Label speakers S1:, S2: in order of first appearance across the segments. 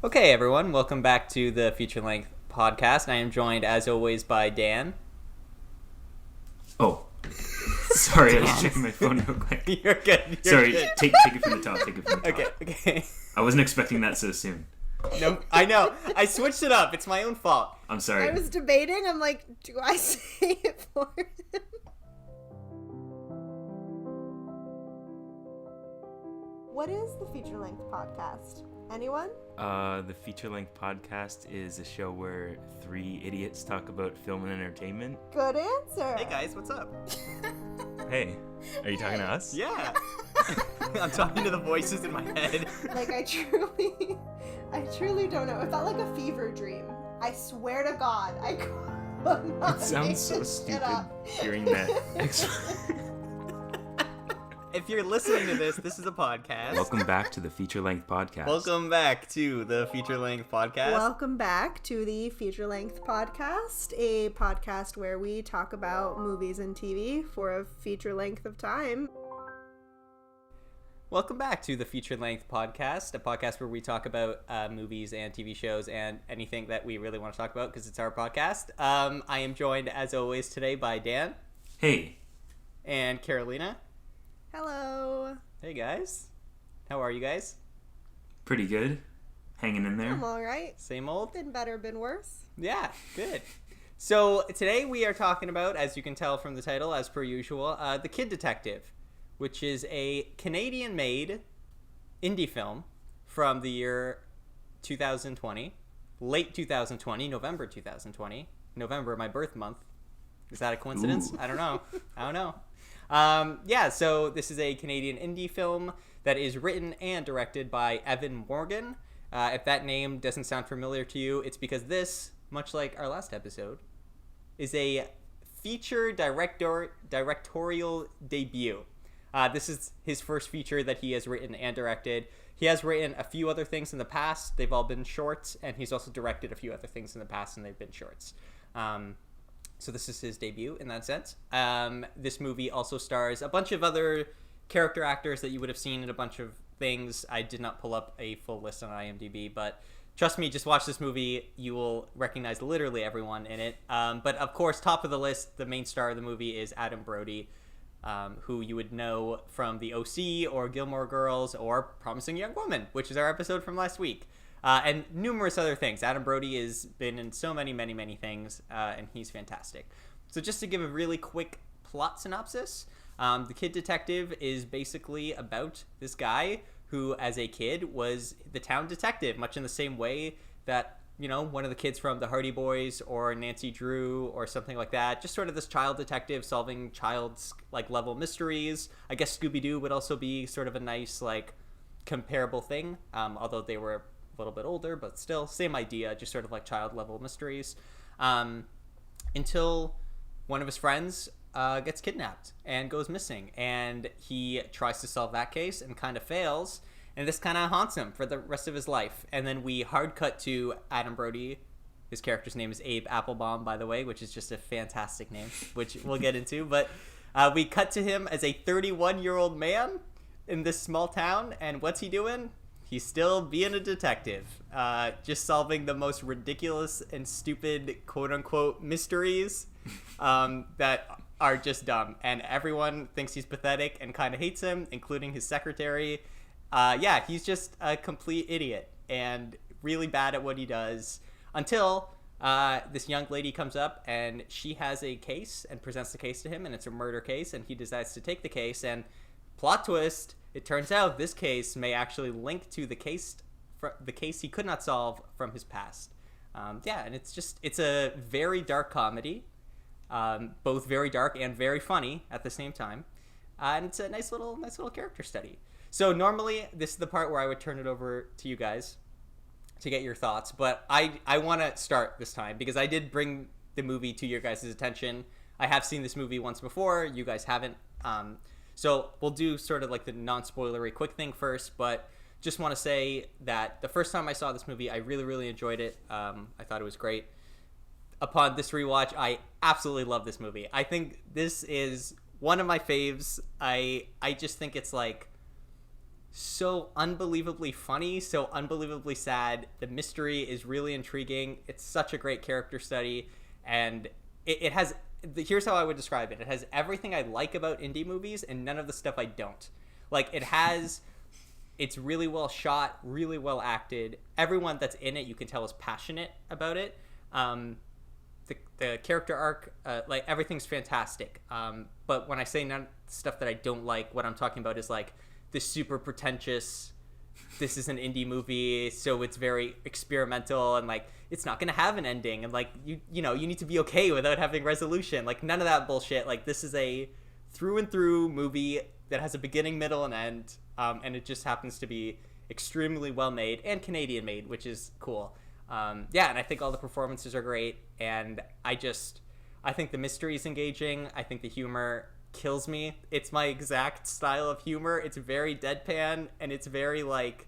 S1: Okay, everyone, welcome back to the feature-length podcast. I am joined, as always, by Dan.
S2: Oh, sorry, I was checking my phone real quick.
S1: You're good.
S2: Sorry,
S1: good.
S2: Take it from the top.
S1: Okay.
S2: I wasn't expecting that so soon.
S1: No, I know. I switched it up. It's my own fault.
S2: I'm sorry.
S3: I was debating. I'm like, do I say it for him? What is the feature-length podcast? Anyone?
S2: The feature-length podcast is a show where three idiots talk about film and entertainment.
S3: Good answer.
S1: Hey, guys, what's up?
S2: Hey, are you talking to us?
S1: Yeah. I'm talking to the voices in my head.
S3: Like, I truly don't know. It felt like a fever dream. I swear to God, I could not
S2: It sounds
S3: make
S2: so
S3: this shit
S2: stupid
S3: up.
S2: hearing that.
S1: If you're listening to this is a podcast.
S2: Welcome back to the feature-length podcast.
S1: Welcome back to the feature-length podcast.
S3: Welcome back to the feature-length podcast, a podcast where we talk about movies and TV for a feature length of time.
S1: Welcome back to the feature-length podcast, a podcast where we talk about movies and TV shows and anything that we really want to talk about because it's our podcast. I am joined, as always, today by Dan.
S2: Hey.
S1: And Carolina.
S3: Hello.
S1: Hey, guys. How are you guys?
S2: Pretty good. Hanging in there.
S3: I'm all right.
S1: Same old?
S3: Been better, been worse.
S1: Yeah, good. So today we are talking about, as you can tell from the title, as per usual, The Kid Detective, which is a Canadian-made indie film from the year 2020, late 2020, November 2020. November, my birth month. Is that a coincidence?
S2: Ooh.
S1: I don't know. So this is a Canadian indie film that is written and directed by Evan Morgan. If that name doesn't sound familiar to you, it's because this, much like our last episode, is a feature directorial debut. This is his first feature that he has written and directed. He has written a few other things in the past. They've all been shorts, and he's also directed a few other things in the past, and they've been shorts. So this is his debut in that sense. This movie also stars a bunch of other character actors that you would have seen in a bunch of things. I did not pull up a full list on IMDb, but trust me, just watch this movie. You will recognize literally everyone in it. But of course, top of the list, the main star of the movie is Adam Brody, who you would know from The OC or Gilmore Girls or Promising Young Woman, which is our episode from last week. And numerous other things. Adam Brody has been in so many things, and he's fantastic. So just to give a really quick plot synopsis, The Kid Detective is basically about this guy who, as a kid, was the town detective, much in the same way that, you know, one of the kids from the Hardy Boys or Nancy Drew or something like that. Just sort of this child detective solving child's, level mysteries. I guess Scooby-Doo would also be sort of a nice, comparable thing, although they were a little bit older, but still same idea, just sort of like child level mysteries, until one of his friends gets kidnapped and goes missing, and he tries to solve that case and kind of fails, and this kind of haunts him for the rest of his life. And then we hard cut to Adam Brody. His character's name is Abe Applebaum, by the way, which is just a fantastic name, which we'll get into. But we cut to him as a 31-year-old man in this small town, and what's he doing? He's still being a detective, just solving the most ridiculous and stupid quote-unquote mysteries that are just dumb. And everyone thinks he's pathetic and kind of hates him, including his secretary. He's just a complete idiot and really bad at what he does until this young lady comes up and she has a case and presents the case to him, and it's a murder case, and he decides to take the case, and plot twist, it turns out this case may actually link to the case he could not solve from his past. And it's a very dark comedy, both very dark and very funny at the same time. And it's a nice little character study. So normally this is the part where I would turn it over to you guys to get your thoughts, but I want to start this time because I did bring the movie to your guys' attention. I have seen this movie once before. You guys haven't. So we'll do sort of like the non-spoilery quick thing first, but just want to say that the first time I saw this movie, I really enjoyed it. I thought it was great. Upon this rewatch, I absolutely love this movie. I think this is one of my faves. I just think it's so unbelievably funny, so unbelievably sad. The mystery is really intriguing. It's such a great character study, and it has. Here's how I would describe it. It has everything I like about indie movies and none of the stuff I don't. Like, it has. It's really well shot, really well acted. Everyone that's in it, you can tell, is passionate about it. The character arc, like, everything's fantastic. But when I say none of the stuff that I don't like, what I'm talking about is, like, this super pretentious, this is an indie movie, so it's very experimental, and, like, it's not going to have an ending, and, like, you need to be okay without having resolution. Like, none of that bullshit. Like, this is a through and through movie that has a beginning, middle, and end, and it just happens to be extremely well made and Canadian made, which is cool. And I think all the performances are great, and I think the mystery is engaging. I think the humor kills me. It's my exact style of humor. It's very deadpan, and it's very, like,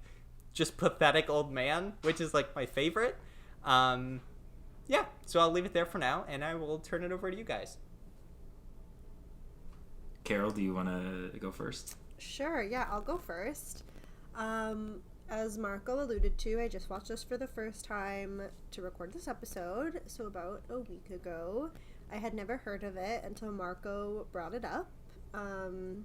S1: just pathetic old man, which is, like, my favorite. So I'll leave it there for now, and I will turn it over to you guys.
S2: Carol, do you want to go first?
S3: Sure, yeah, I'll go first. As Marco alluded to, I just watched this for the first time to record this episode, so about a week ago. I had never heard of it until Marco brought it up. And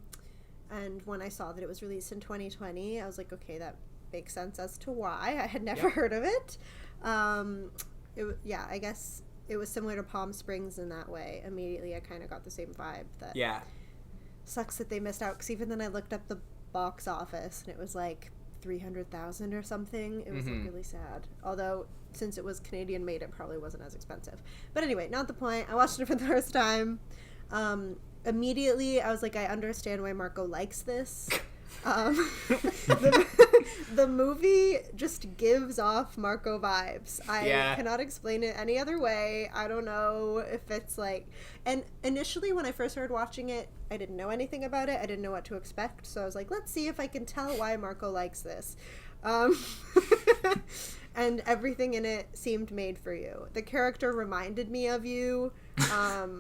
S3: when I saw that it was released in 2020, I was like, okay, that makes sense as to why. I had never heard of it. I guess it was similar to Palm Springs in that way. Immediately, I kind of got the same vibe that sucks that they missed out, because even then I looked up the box office, and it was like 300,000 or something. It was like really sad. Although, since it was Canadian made, it probably wasn't as expensive. But anyway, not the point. I watched it for the first time. Immediately, I was like, I understand why Marco likes this. The movie just gives off Marco vibes. I cannot explain it any other way. I don't know if it's like... And initially, when I first started watching it, I didn't know anything about it. I didn't know what to expect. So I was like, let's see if I can tell why Marco likes this. And everything in it seemed made for you. The character reminded me of you.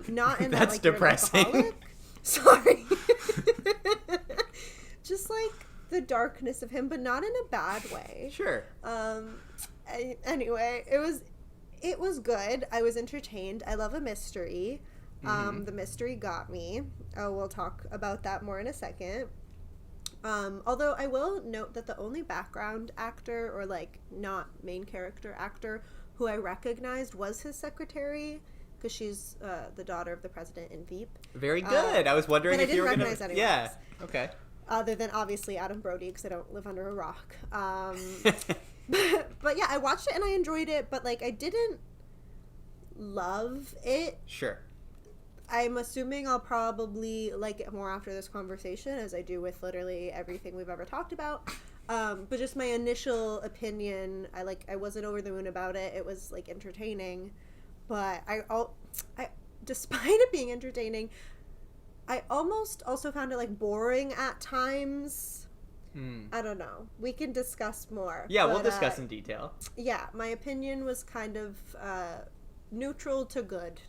S3: Not in that,
S1: That's
S3: like,
S1: depressing.
S3: You're an alcoholic. Sorry. Just like the darkness of him, but not in a bad way.
S1: Sure.
S3: Anyway, it was good. I was entertained. I love a mystery. The mystery got me. We'll talk about that more in a second. Although I will note that the only background actor, or like not main character actor, who I recognized was his secretary, because she's the daughter of the president in Veep.
S1: Very good. I was wondering if you were going to...
S3: But I didn't recognize anyone else.
S1: Okay.
S3: Other than, obviously, Adam Brody, because I don't live under a rock. But yeah, I watched it and I enjoyed it, but, like, I didn't love it.
S1: Sure.
S3: I'm assuming I'll probably like it more after this conversation, as I do with literally everything we've ever talked about. But just my initial opinion, I wasn't over the moon about it. It was, like, entertaining. But despite it being entertaining, I almost also found it, like, boring at times. I don't know. We can discuss more.
S1: Yeah, we'll discuss in detail.
S3: Yeah, my opinion was kind of neutral to good,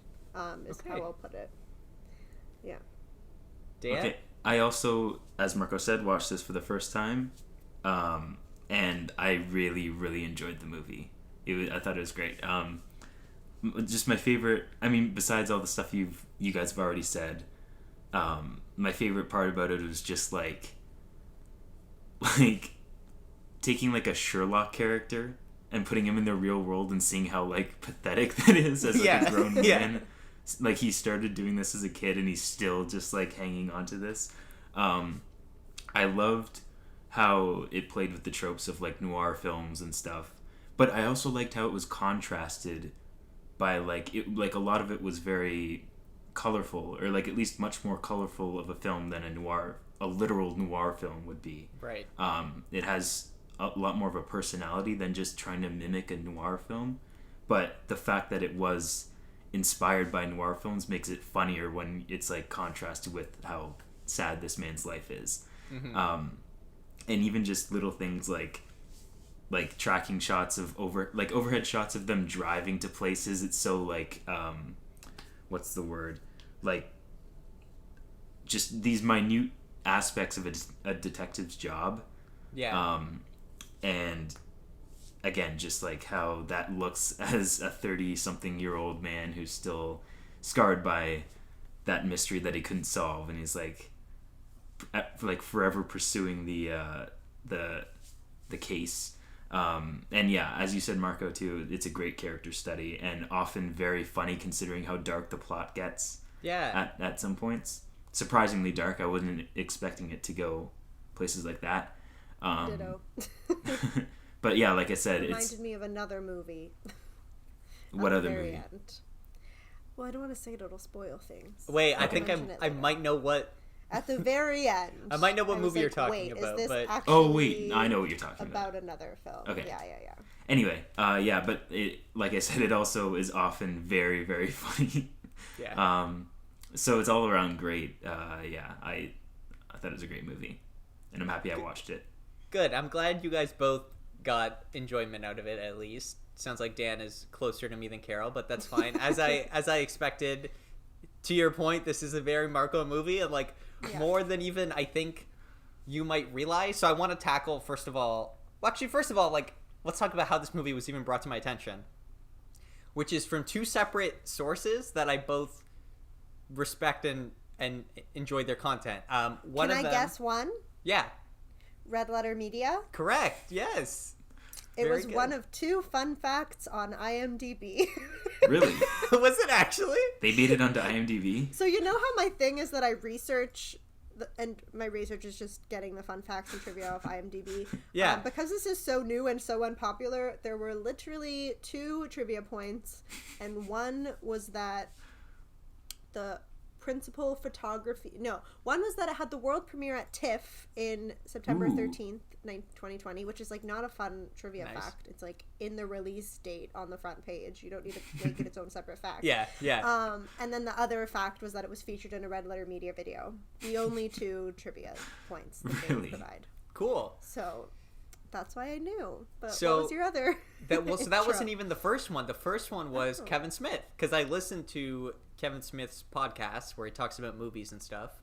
S3: is how I'll put it. Yeah.
S1: Dan?
S2: Okay. I also, as Marco said, watched this for the first time, and I really, really enjoyed the movie. I thought it was great. Just my favorite, I mean, besides all the stuff you guys have already said, my favorite part about it was just like taking like a Sherlock character and putting him in the real world and seeing how like pathetic that is as like a grown man. Like, he started doing this as a kid and he's still just like hanging on to this. I loved how it played with the tropes of like noir films and stuff, but I also liked how it was contrasted by like a lot of it was very colorful, or like at least much more colorful of a film than a literal noir film would be.
S1: Right.
S2: It has a lot more of a personality than just trying to mimic a noir film, but the fact that it was inspired by noir films makes it funnier when it's like contrasted with how sad this man's life is. And even just little things like tracking shots of overhead shots of them driving to places. It's so like what's the word, like just these minute aspects of a detective's job
S1: Yeah.
S2: And again, just like how that looks as a 30-something-year-old man who's still scarred by that mystery that he couldn't solve, and he's like forever pursuing the case. And yeah, as you said, Marco, too, it's a great character study and often very funny considering how dark the plot gets.
S1: Yeah.
S2: At some points, surprisingly dark. I wasn't expecting it to go places like that.
S3: Ditto.
S2: But yeah, like I said,
S3: it reminded me of another movie.
S2: What other movie?
S3: End. Well, I don't want to say it; it'll spoil things.
S1: Wait, I think I might know what.
S3: At the very end,
S1: I might know what movie you're talking about.
S3: Is this
S1: but
S2: oh wait, I know what you're talking
S3: about. Another film.
S2: Okay.
S3: Yeah.
S2: Anyway, yeah, but like I said, it also is often very, very funny.
S1: Yeah.
S2: So it's all around great. Yeah, I thought it was a great movie, and I'm happy I watched it.
S1: Good. I'm glad you guys both got enjoyment out of it. At least sounds like Dan is closer to me than Carol, but that's fine. As I expected. To your point, this is a very Marco movie, and like more than even I think you might realize. So I want to tackle first of all, like let's talk about how this movie was even brought to my attention, which is from two separate sources that I both respect and enjoy their content. One
S3: Can
S1: of
S3: I
S1: them,
S3: guess one?
S1: Yeah.
S3: Red Letter Media.
S1: Correct. Yes.
S3: It was one of two fun facts on IMDb.
S2: Really?
S1: Was it actually?
S2: They made it onto IMDb?
S3: So you know how my thing is that I research, and my research is just getting the fun facts and trivia off IMDb.
S1: Yeah.
S3: Because this is so new and so unpopular, there were literally 2 trivia points, and one was that the principal photography... No, one was that it had the world premiere at TIFF in September 13th, 2020, which is like not a fun trivia fact. It's like in the release date on the front page. You don't need to make it its own separate fact.
S1: Yeah.
S3: And then the other fact was that it was featured in a Red Letter Media video. The only 2 trivia points that they would provide.
S1: Cool.
S3: So that's why I knew. But
S1: so
S3: what was your other?
S1: That wasn't even the first one. The first one was Kevin Smith, because I listened to Kevin Smith's podcast where he talks about movies and stuff.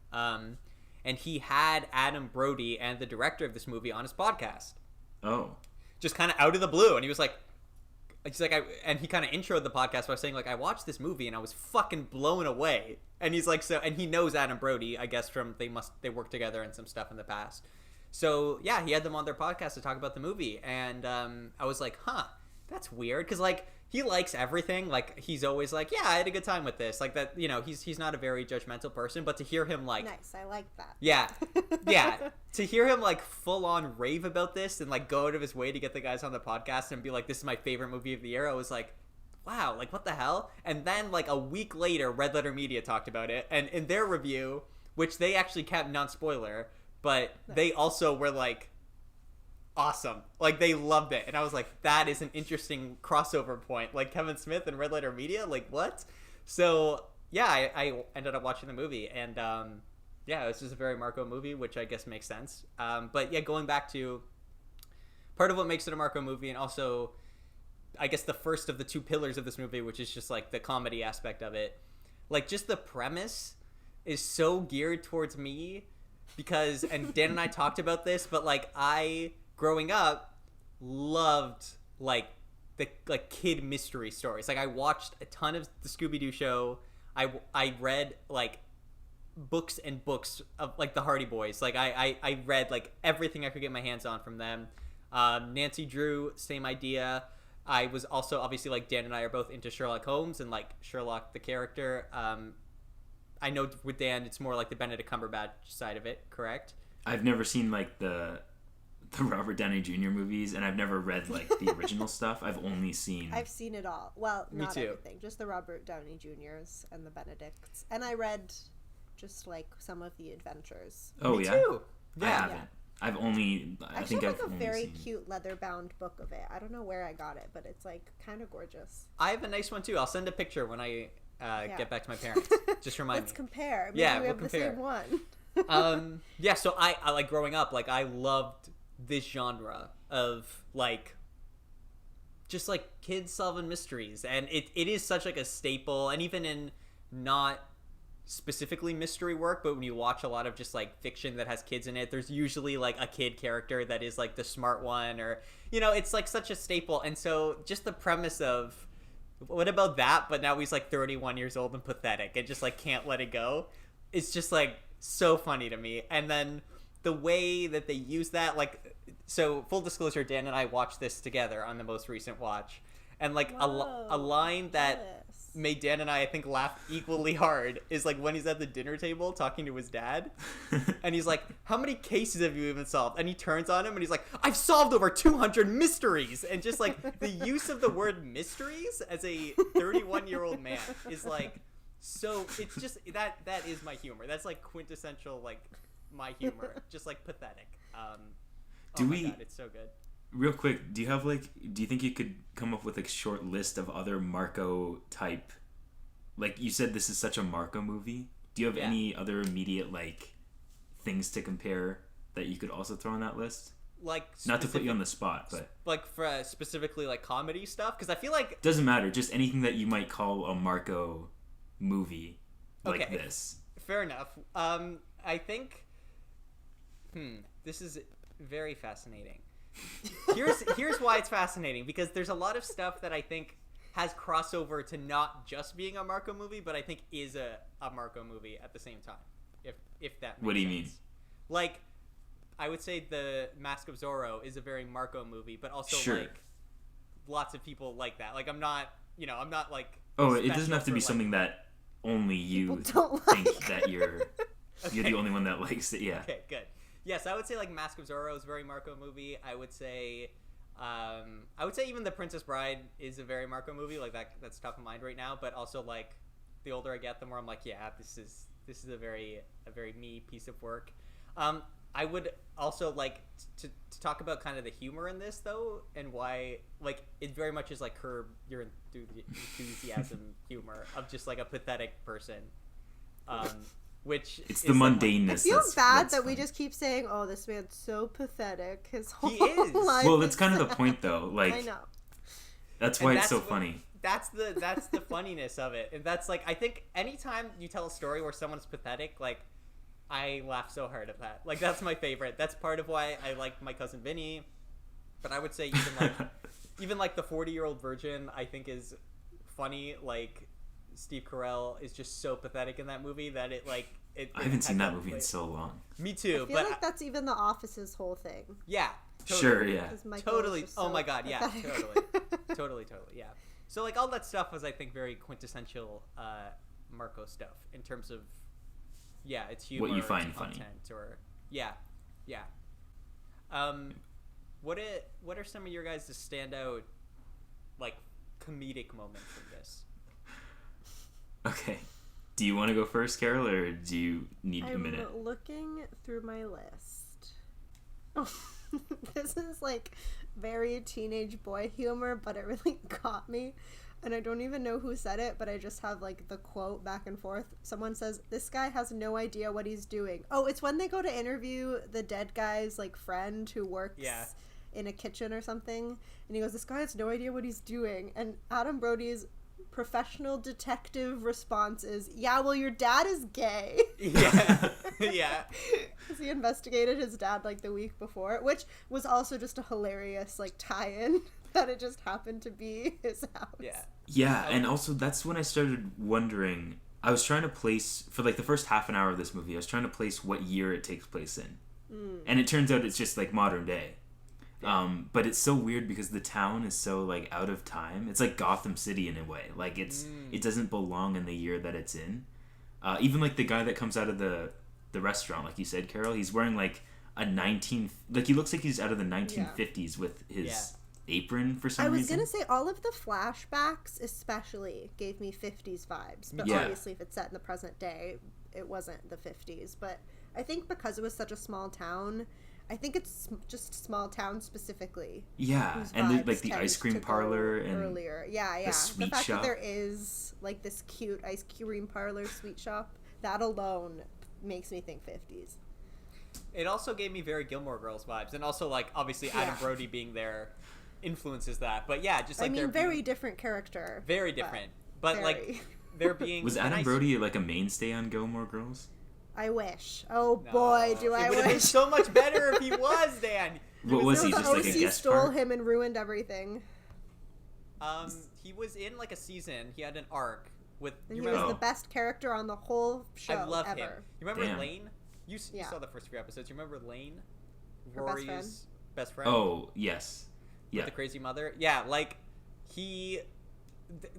S1: And he had Adam Brody and the director of this movie on his podcast.
S2: Oh.
S1: Just kind of out of the blue. And he was like, and he kind of introed the podcast by saying, like, I watched this movie and I was fucking blown away. And he's like, and he knows Adam Brody, I guess they worked together in some stuff in the past. So yeah, he had them on their podcast to talk about the movie. And I was like, huh, that's weird. Cause like, he likes everything. Like, he's always like, yeah, I had a good time with this. Like that, he's not a very judgmental person, but to hear him like...
S3: Nice, I like that.
S1: Yeah. To hear him like full on rave about this and like go out of his way to get the guys on the podcast and be like, this is my favorite movie of the year. I was like, wow, like what the hell? And then like a week later, Red Letter Media talked about it. And in their review, which they actually kept non-spoiler, but they also were like, awesome. Like, they loved it. And I was like, that is an interesting crossover point. Like, Kevin Smith and Red Letter Media? Like, what? So, yeah, I ended up watching the movie. And, yeah, it was just a very Marco movie, which I guess makes sense. But, yeah, going back to part of what makes it a Marco movie, and also, I guess, the first of the 2 pillars of this movie, which is just, like, the comedy aspect of it. Like, just the premise is so geared towards me because, and Dan and I talked about this, but, like, growing up, loved like the kid mystery stories. Like I watched a ton of the Scooby-Doo show. I read like books and books of like the Hardy Boys. Like I read like everything I could get my hands on from them. Nancy Drew, same idea. I was also obviously like Dan and I are both into Sherlock Holmes and like Sherlock the character. I know with Dan it's more like the Benedict Cumberbatch side of it, correct?
S2: I've never seen like the Robert Downey Jr. movies, and I've never read like the original stuff. I've seen it all. Well, not everything, just the Robert Downey Jr.'s and the Benedicts. And I read just like some of the adventures.
S1: Oh, Me too.
S2: Yeah. I haven't. I've only I think I've
S3: a very cute leather-bound book of it. I don't know where I got it, but it's like kind of gorgeous.
S1: I have a nice one too. I'll send a picture when I get back to my parents. Just remind me.
S3: Let's compare. Maybe
S1: yeah,
S3: we have the same one.
S1: Yeah, so I like growing up, like I loved this genre of like just like kids solving mysteries, and it is such like a staple, and even in not specifically mystery work, but when you watch a lot of just like fiction that has kids in it, there's usually like a kid character that is like the smart one, or it's like such a staple. And so just the premise of what about that, but now he's like 31 years old and pathetic and just like can't let it go, it's just like so funny to me. And then the way that they use that, like, so full disclosure, Dan and I watched this together on the most recent watch, and like a line that made Dan and I think laugh equally hard is like when he's at the dinner table talking to his dad and he's like, how many cases have you even solved? And he turns on him and he's like, I've solved over 200 mysteries. And just like the use of the word mysteries as a 31-year-old man is like, so it's just that is my humor. That's like quintessential like my humor, just like pathetic. God, it's so good.
S2: Real quick, do you think you could come up with a short list of other Marco type, like you said this is such a Marco movie, do you have any other immediate like things to compare that you could also throw on that list? Like, not to put you on the spot, but
S1: like for specifically like comedy stuff, because I feel like
S2: doesn't matter, just anything that you might call a Marco movie like this.
S1: Fair enough. I think this is very fascinating. Here's why it's fascinating, because there's a lot of stuff that I think has crossover to not just being a Marco movie, but I think is a Marco movie at the same time. If that makes
S2: What do you
S1: sense.
S2: mean?
S1: Like, I would say the Mask of Zorro is a very Marco movie, but also like lots of people like that. Like I'm not like
S2: it doesn't have to be something that only you think that you're the only one that likes it. Yeah.
S1: Okay, good. Yes, I would say like Mask of Zorro is a very Marco movie. I would say even The Princess Bride is a very Marco movie. Like that's top of mind right now. But also like the older I get, the more I'm like, yeah, this is a very me piece of work. I would also like to talk about kind of the humor in this though, and why like it very much is like Curb Your Enthusiasm humor of just like a pathetic person. Which
S2: it's the mundaneness.
S3: I feel bad that we just keep saying, "Oh, this man's so pathetic." His whole life.
S2: Well, that's kind of the point, though. Like,
S3: I know.
S2: That's why it's so funny.
S1: That's the funniness of it, and that's like I think anytime you tell a story where someone's pathetic, like I laugh so hard at that. Like that's my favorite. That's part of why I like My Cousin Vinny. But I would say even like the 40-Year-Old Virgin, I think is funny. Like Steve Carell is just so pathetic in that movie that I
S2: haven't seen that movie in so long.
S1: Me too.
S3: I feel like that's even The Office's whole thing.
S1: Yeah. Totally.
S2: Sure. Yeah.
S1: Totally. Oh my God. Yeah. Totally. Yeah. So like all that stuff was I think very quintessential Marco stuff in terms of it's humor.
S2: What you find
S1: content,
S2: funny.
S1: Or yeah. What are some of your guys' standout like comedic moments in this?
S2: Okay. Do you want to go first, Carol, or do you need a minute?
S3: I'm looking through my list. Oh, this is like very teenage boy humor, but it really got me. And I don't even know who said it, but I just have like the quote back and forth. Someone says, "This guy has no idea what he's doing." Oh, it's when they go to interview the dead guy's like friend who works in a kitchen or something. And he goes, "This guy has no idea what he's doing." And Adam Brody's professional detective response is, "Yeah, well, your dad is gay."
S1: Yeah.
S3: Because he investigated his dad like the week before, which was also just a hilarious like tie-in that it just happened to be his house.
S2: Yeah, and also that's when I started wondering. I was trying to place, for like the first half an hour of this movie, I was trying to place what year it takes place in. And it turns out it's just like modern day. But it's so weird because the town is so like out of time. It's like Gotham City in a way. Like it doesn't belong in the year that it's in. Even like the guy that comes out of the restaurant, like you said, Carol, he's wearing like he looks like he's out of the 1950s with his apron for some reason. I was
S3: gonna say all of the flashbacks especially gave me 50s vibes, but obviously if it's set in the present day, it wasn't the 50s. But I think because it was such a small town, I think it's just small town specifically.
S2: Yeah, and like the ice cream parlor and
S3: earlier. Yeah.
S2: The sweet
S3: fact
S2: shop.
S3: That there is like this cute ice cream parlor, sweet shop, that alone makes me think 50s.
S1: It also gave me very Gilmore Girls vibes, and also like obviously Adam Brody being there influences that. But yeah, just like
S3: very different character.
S1: Very different, but like they're being
S2: Was Adam Brody like a mainstay on Gilmore Girls?
S3: I wish. Oh boy, do I
S1: wish. It would have been so much better if he was, Dan.
S2: What was he? Just like a guest
S3: stole
S2: part?
S3: him and ruined everything.
S1: He was in like a season. He had an arc with.
S3: And he was the best character on the whole show.
S1: I love
S3: ever.
S1: him. You remember
S2: Damn.
S1: Lane? You saw the first few episodes. You remember Lane?
S3: Her
S1: Rory's best friend.
S2: Oh yes, yeah.
S1: With the crazy mother. Yeah, like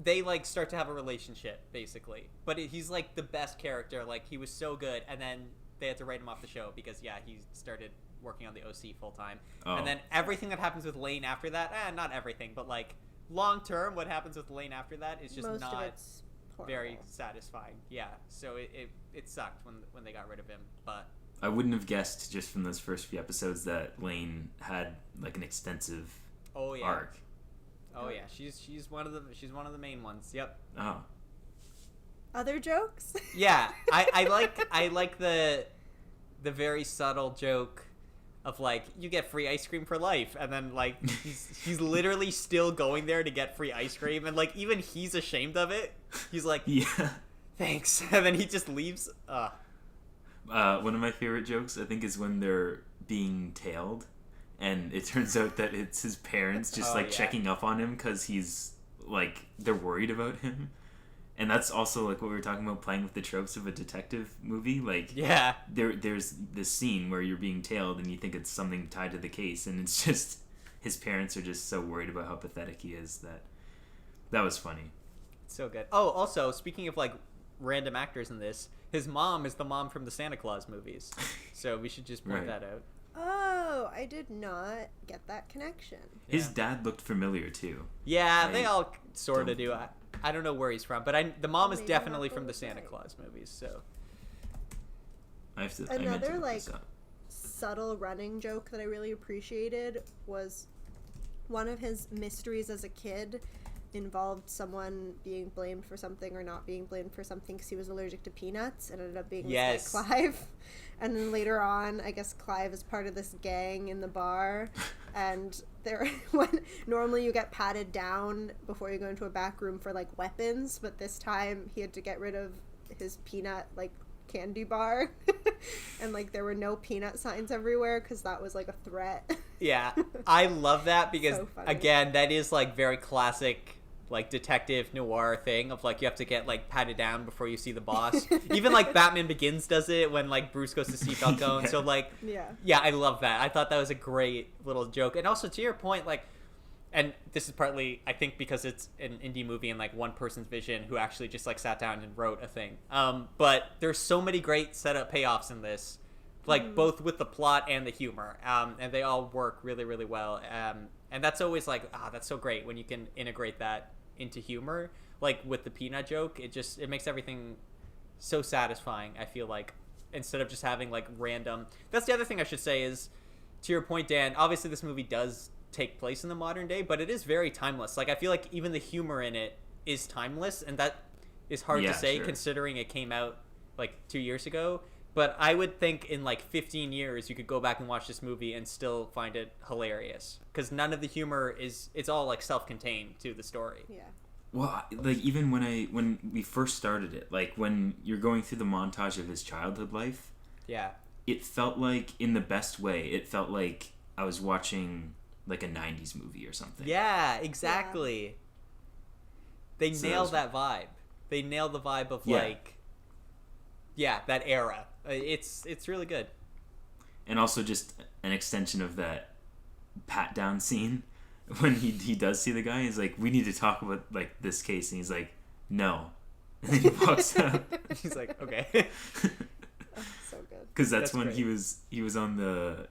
S1: they like start to have a relationship basically, but he's like the best character. Like he was so good, and then they had to write him off the show because he started working on the OC full time, and then everything that happens with Lane after that, not everything, but like long term, what happens with Lane after that is just
S3: Most
S1: not
S3: of it's
S1: very satisfying. Yeah, so it sucked when they got rid of him, but
S2: I wouldn't have guessed just from those first few episodes that Lane had like an extensive arc.
S1: Oh yeah, she's one of the main ones. Yep.
S2: Oh.
S3: Other jokes?
S1: Yeah, I like the very subtle joke of like you get free ice cream for life, and then like he's literally still going there to get free ice cream, and like even he's ashamed of it. He's like,
S2: yeah,
S1: thanks, and then he just leaves.
S2: One of my favorite jokes I think is when they're being tailed. And it turns out that it's his parents just checking up on him because he's like they're worried about him, and that's also like what we were talking about, playing with the tropes of a detective movie. Like there's this scene where you're being tailed and you think it's something tied to the case, and it's just his parents are just so worried about how pathetic he is that was funny.
S1: So good. Oh, also speaking of like random actors in this, his mom is the mom from the Santa Claus movies, so we should just point that out.
S3: Oh, I did not get that connection.
S2: His dad looked familiar too.
S1: Yeah, they all sort of do. I don't know where he's from, but the mom is definitely from the Santa Claus movies. So
S3: another like subtle running joke that I really appreciated was one of his mysteries as a kid involved someone being blamed for something or not being blamed for something because he was allergic to peanuts, and ended up being like Clive. And then later on, I guess Clive is part of this gang in the bar, and when normally you get patted down before you go into a back room for like weapons, but this time he had to get rid of his peanut like candy bar, and like there were no peanut signs everywhere because that was like a threat. Yeah,
S1: I love that because again, that is like very classic like detective noir thing of like you have to get like patted down before you see the boss. Even like Batman Begins does it when like Bruce goes to see Falcone. So like yeah, I love that. I thought that was a great little joke. And also to your point, like, and this is partly I think because it's an indie movie and like one person's vision who actually just like sat down and wrote a thing. But there's so many great setup payoffs in this, like both with the plot and the humor, and they all work really really well. And that's always like that's so great when you can integrate that into humor, like with the peanut joke. It makes everything so satisfying, I feel like, instead of just having like random. That's the other thing I should say is, to your point, Dan, obviously this movie does take place in the modern day, but it is very timeless. Like I feel like even the humor in it is timeless, and that is hard to say considering it came out like 2 years ago. But I would think in like 15 years you could go back and watch this movie and still find it hilarious, because none of the humor it's all like self-contained to the story.
S3: Yeah.
S2: Well, like even when we first started it, like when you're going through the montage of his childhood life, it felt like, in the best way, it felt like I was watching like a 90s movie or something.
S1: Yeah, exactly. They nailed that vibe. They nailed the vibe of like that era. It's really good.
S2: And also just an extension of that pat down scene when he does see the guy. He's like, we need to talk about like this case, and he's like, no, and then he walks out.
S1: He's like, okay.
S3: So good.
S2: Because that's when great. he was on the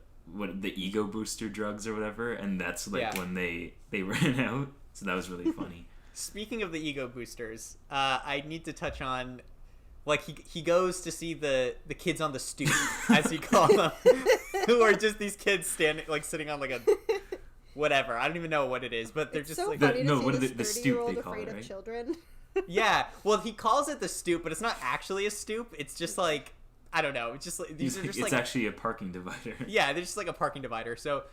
S2: ego booster drugs or whatever, and that's like when they ran out. So that was really funny.
S1: Speaking of the ego boosters, I need to touch on, like, he goes to see the kids on the stoop, as he calls them, who are just these kids standing, like, sitting on, like, a whatever. I don't even know what it is, but they're
S3: it's
S1: just,
S3: so
S1: like...
S3: funny to see this 30-year-old afraid of children.
S1: Yeah. Well, he calls it the stoop, but it's not actually a stoop. It's just, like, I don't know. It's just, like, these are just,
S2: it's actually a parking divider.
S1: Yeah, they're just, like, a parking divider. So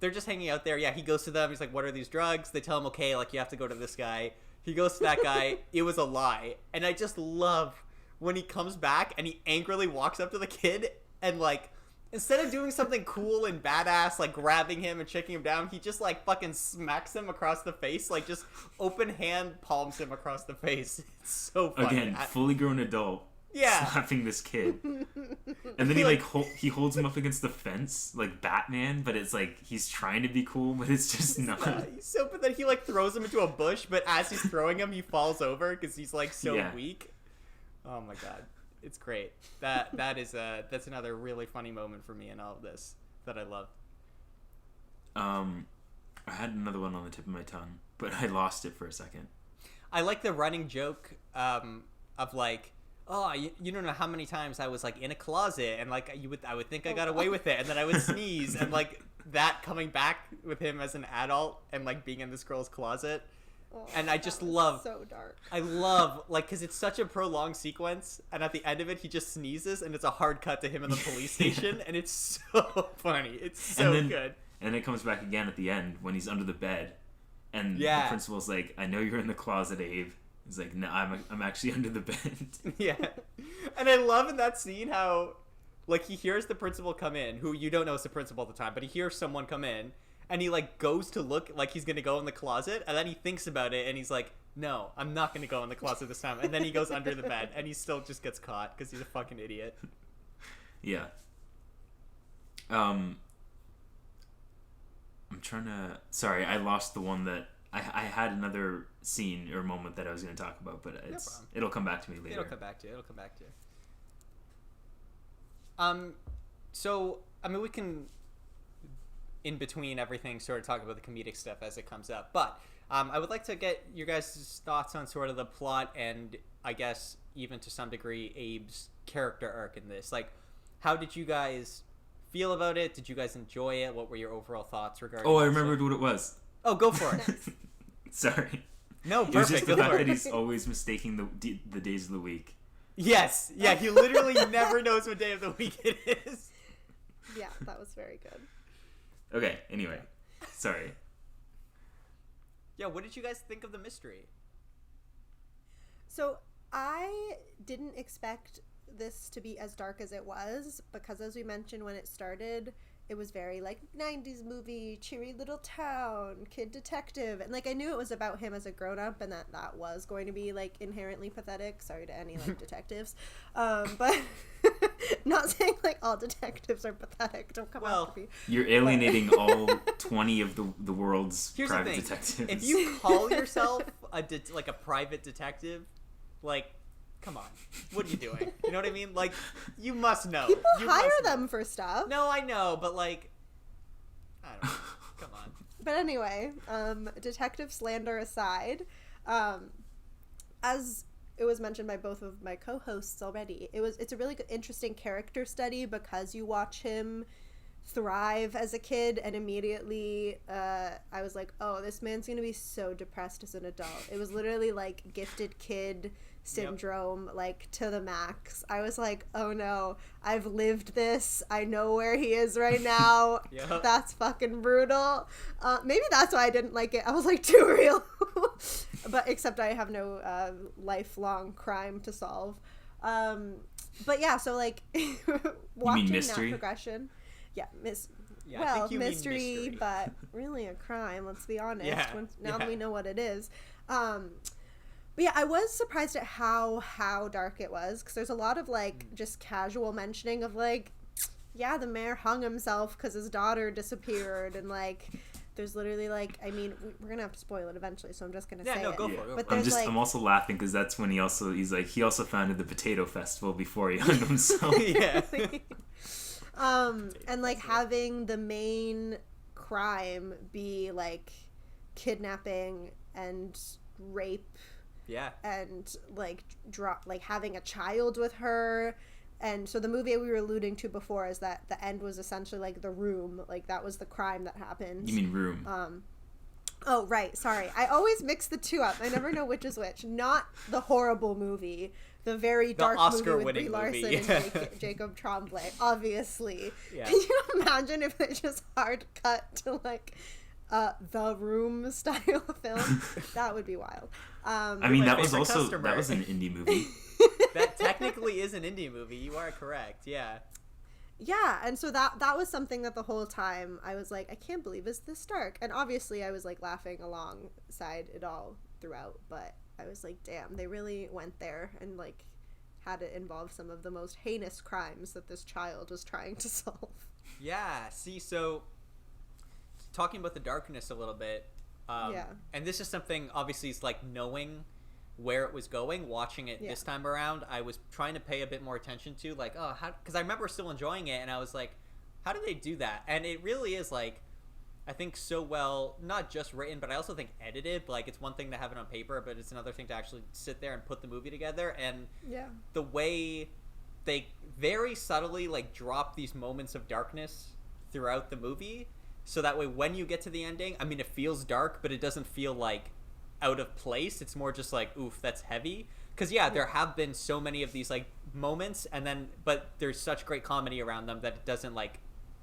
S1: they're just hanging out there. Yeah, he goes to them. He's like, what are these drugs? They tell him, okay, like, you have to go to this guy. He goes to that guy. It was a lie. And I just love when he comes back and he angrily walks up to the kid and, like, instead of doing something cool and badass, like grabbing him and shaking him down, he just, like, fucking smacks him across the face. Like, just open hand palms him across the face. It's so funny.
S2: Again, fully grown adult.
S1: Yeah.
S2: Slapping this kid. And then he, like, he holds him up against the fence, like Batman, but it's like he's trying to be cool, but it's just not.
S1: He's so pathetic. He, like, throws him into a bush, but as he's throwing him, he falls over because he's, like, so weak. Oh, my God. It's great. That's another really funny moment for me in all of this that I love.
S2: I had another one on the tip of my tongue, but I lost it for a second.
S1: I like the running joke of like, oh, you don't know how many times I was like in a closet and like I would think I got away with it, and then I would sneeze, and like that coming back with him as an adult and like being in this girl's closet.
S3: Oh,
S1: and I just love,
S3: so dark.
S1: I love, like, because it's such a prolonged sequence, and at the end of it, he just sneezes, and it's a hard cut to him in the police station, and it's so funny. It's so good.
S2: And then it comes back again at the end when he's under the bed, and the principal's like, I know you're in the closet, Abe. He's like, no, I'm actually under the bed.
S1: Yeah. And I love in that scene how, like, he hears the principal come in, who you don't know is the principal at the time, but he hears someone come in, and he, like, goes to look like he's going to go in the closet, and then he thinks about it, and he's like, no, I'm not going to go in the closet this time. And then he goes under the bed, and he still just gets caught because he's a fucking idiot.
S2: Yeah. I'm trying to... Sorry, I lost the one that... I had another scene or moment that I was going to talk about, but it'll come back to me later.
S1: It'll come back to you. So, I mean, we can... in between everything, sort of talk about the comedic stuff as it comes up. But I would like to get your guys' thoughts on sort of the plot and, I guess, even to some degree, Abe's character arc in this. Like, how did you guys feel about it? Did you guys enjoy it? What were your overall thoughts regarding it?
S2: Oh, I remembered what it was.
S1: Oh, go for it.
S2: Sorry.
S1: No, perfect.
S2: It was just the fact that he's always mistaking the days of the week.
S1: Yes. Yeah, he literally never knows what day of the week it is.
S3: Yeah, that was very good.
S2: Okay, anyway. Sorry.
S1: Yeah, what did you guys think of the mystery?
S3: So, I didn't expect this to be as dark as it was, because as we mentioned when it started, it was very, like, 90s movie, cheery little town, kid detective, and, like, I knew it was about him as a grown-up, and that was going to be, like, inherently pathetic. Sorry to any, like, detectives. But not saying, like, all detectives are pathetic. Don't come after me.
S2: You're alienating all 20 of the world's private detectives.
S1: If you call yourself a private detective, like... come on. What are you doing? You know what I mean? Like, you must know.
S3: People hire them for stuff.
S1: No, I know, but, like, I don't know. Come on.
S3: But anyway, detective slander aside, as it was mentioned by both of my co-hosts already, it's a really good, interesting character study, because you watch him thrive as a kid, and immediately I was like, oh, this man's gonna be so depressed as an adult. It was literally like gifted kid syndrome, like, to the max. I was like, oh no, I've lived this. I know where he is right now. That's fucking brutal. Maybe that's why I didn't like it. I was like, too real. But except I have no lifelong crime to solve. But yeah, so, like, watching that progression. Yeah, mystery, but really a crime, let's be honest. Now that we know what it is. But yeah, I was surprised at how dark it was, because there's a lot of, like, just casual mentioning of, like, yeah, the mayor hung himself because his daughter disappeared, and, like, there's literally, like, I mean, we're gonna have to spoil it eventually, so I'm just gonna say it.
S1: Go for it.
S3: But
S2: I'm also laughing because that's when he also founded the Potato Festival before he hung himself.
S3: And, like, having the main crime be, like, kidnapping and rape.
S1: Yeah.
S3: And, like, having a child with her. And so the movie we were alluding to before is that the end was essentially, like, The Room. Like, that was the crime that happened.
S2: You mean Room?
S3: Oh, right. Sorry. I always mix the two up. I never know which is which. Not the horrible movie. The very dark movie with Brie Larson and Jacob Tremblay, obviously. Yeah. Can you imagine if they just hard cut to, like, The Room style film? That would be wild.
S2: I mean, that was an indie movie.
S1: That technically is an indie movie. You are correct. Yeah.
S3: Yeah, and so that was something that the whole time I was like, I can't believe it's this dark. And obviously I was like laughing alongside it all throughout, but I was like, damn, they really went there and like had it involve some of the most heinous crimes that this child was trying to solve.
S1: Yeah, see, so talking about the darkness a little bit, and this is something, obviously, it's like knowing where it was going, watching it this time around, I was trying to pay a bit more attention to, like, oh, how, because I remember still enjoying it, and I was like, how did they do that? And it really is, like, I think so well, not just written, but I also think edited. Like, it's one thing to have it on paper, but it's another thing to actually sit there and put the movie together. And the way they very subtly, like, drop these moments of darkness throughout the movie, so that way when you get to the ending, I mean, it feels dark, but it doesn't feel, like, out of place. It's more just like, oof, that's heavy. Because, there have been so many of these, like, moments, and then, but there's such great comedy around them that it doesn't, like,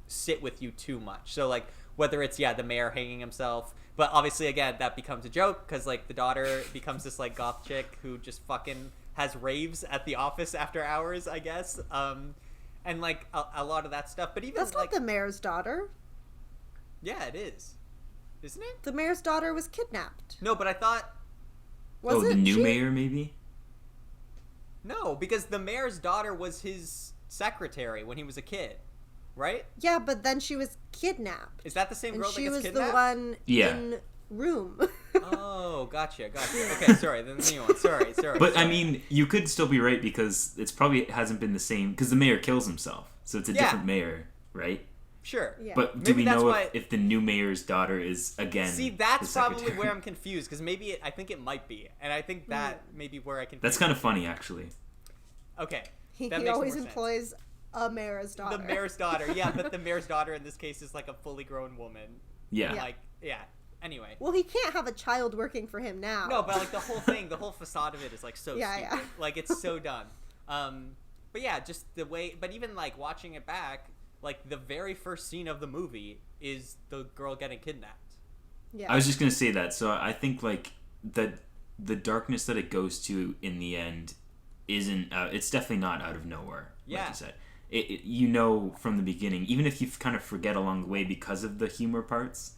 S1: sit with you too much. So, like, whether it's, the mayor hanging himself, but obviously, again, that becomes a joke, because, like, the daughter becomes this, like, goth chick who just fucking has raves at the office after hours, I guess, and, like, a lot of that stuff, but even,
S3: that's not the mayor's daughter.
S1: Yeah, it is. Isn't it?
S3: The mayor's daughter was kidnapped.
S1: No, but I thought...
S2: Was the new mayor, maybe?
S1: No, because the mayor's daughter was his secretary when he was a kid. Right?
S3: Yeah, but then she was kidnapped.
S1: Is that the same girl that gets kidnapped?
S3: She was the one in Room.
S1: Oh, gotcha. Okay, sorry, then the new one. Sorry.
S2: But, I mean, you could still be right, because it's probably hasn't been the same, because the mayor kills himself, so it's a different mayor, right?
S1: Sure.
S2: Yeah. But do we know if the new mayor's daughter is, again,
S1: see, that's probably where I'm confused, because maybe I think it might be, and I think that may be where I can...
S2: That's kind of funny, actually.
S1: Okay.
S3: He always employs a mayor's daughter.
S1: The mayor's daughter, yeah, but the mayor's daughter in this case is like a fully grown woman.
S2: Yeah.
S1: Like, anyway.
S3: Well, he can't have a child working for him now.
S1: No, but like the whole thing, the whole facade of it is like so stupid. Yeah. Like, it's so done. But yeah, just the way, but even like watching it back, like the very first scene of the movie is the girl getting kidnapped.
S2: Yeah. I was just going to say that. So I think like the darkness that it goes to in the end isn't, it's definitely not out of nowhere, like you said. You know from the beginning, even if you kind of forget along the way because of the humor parts,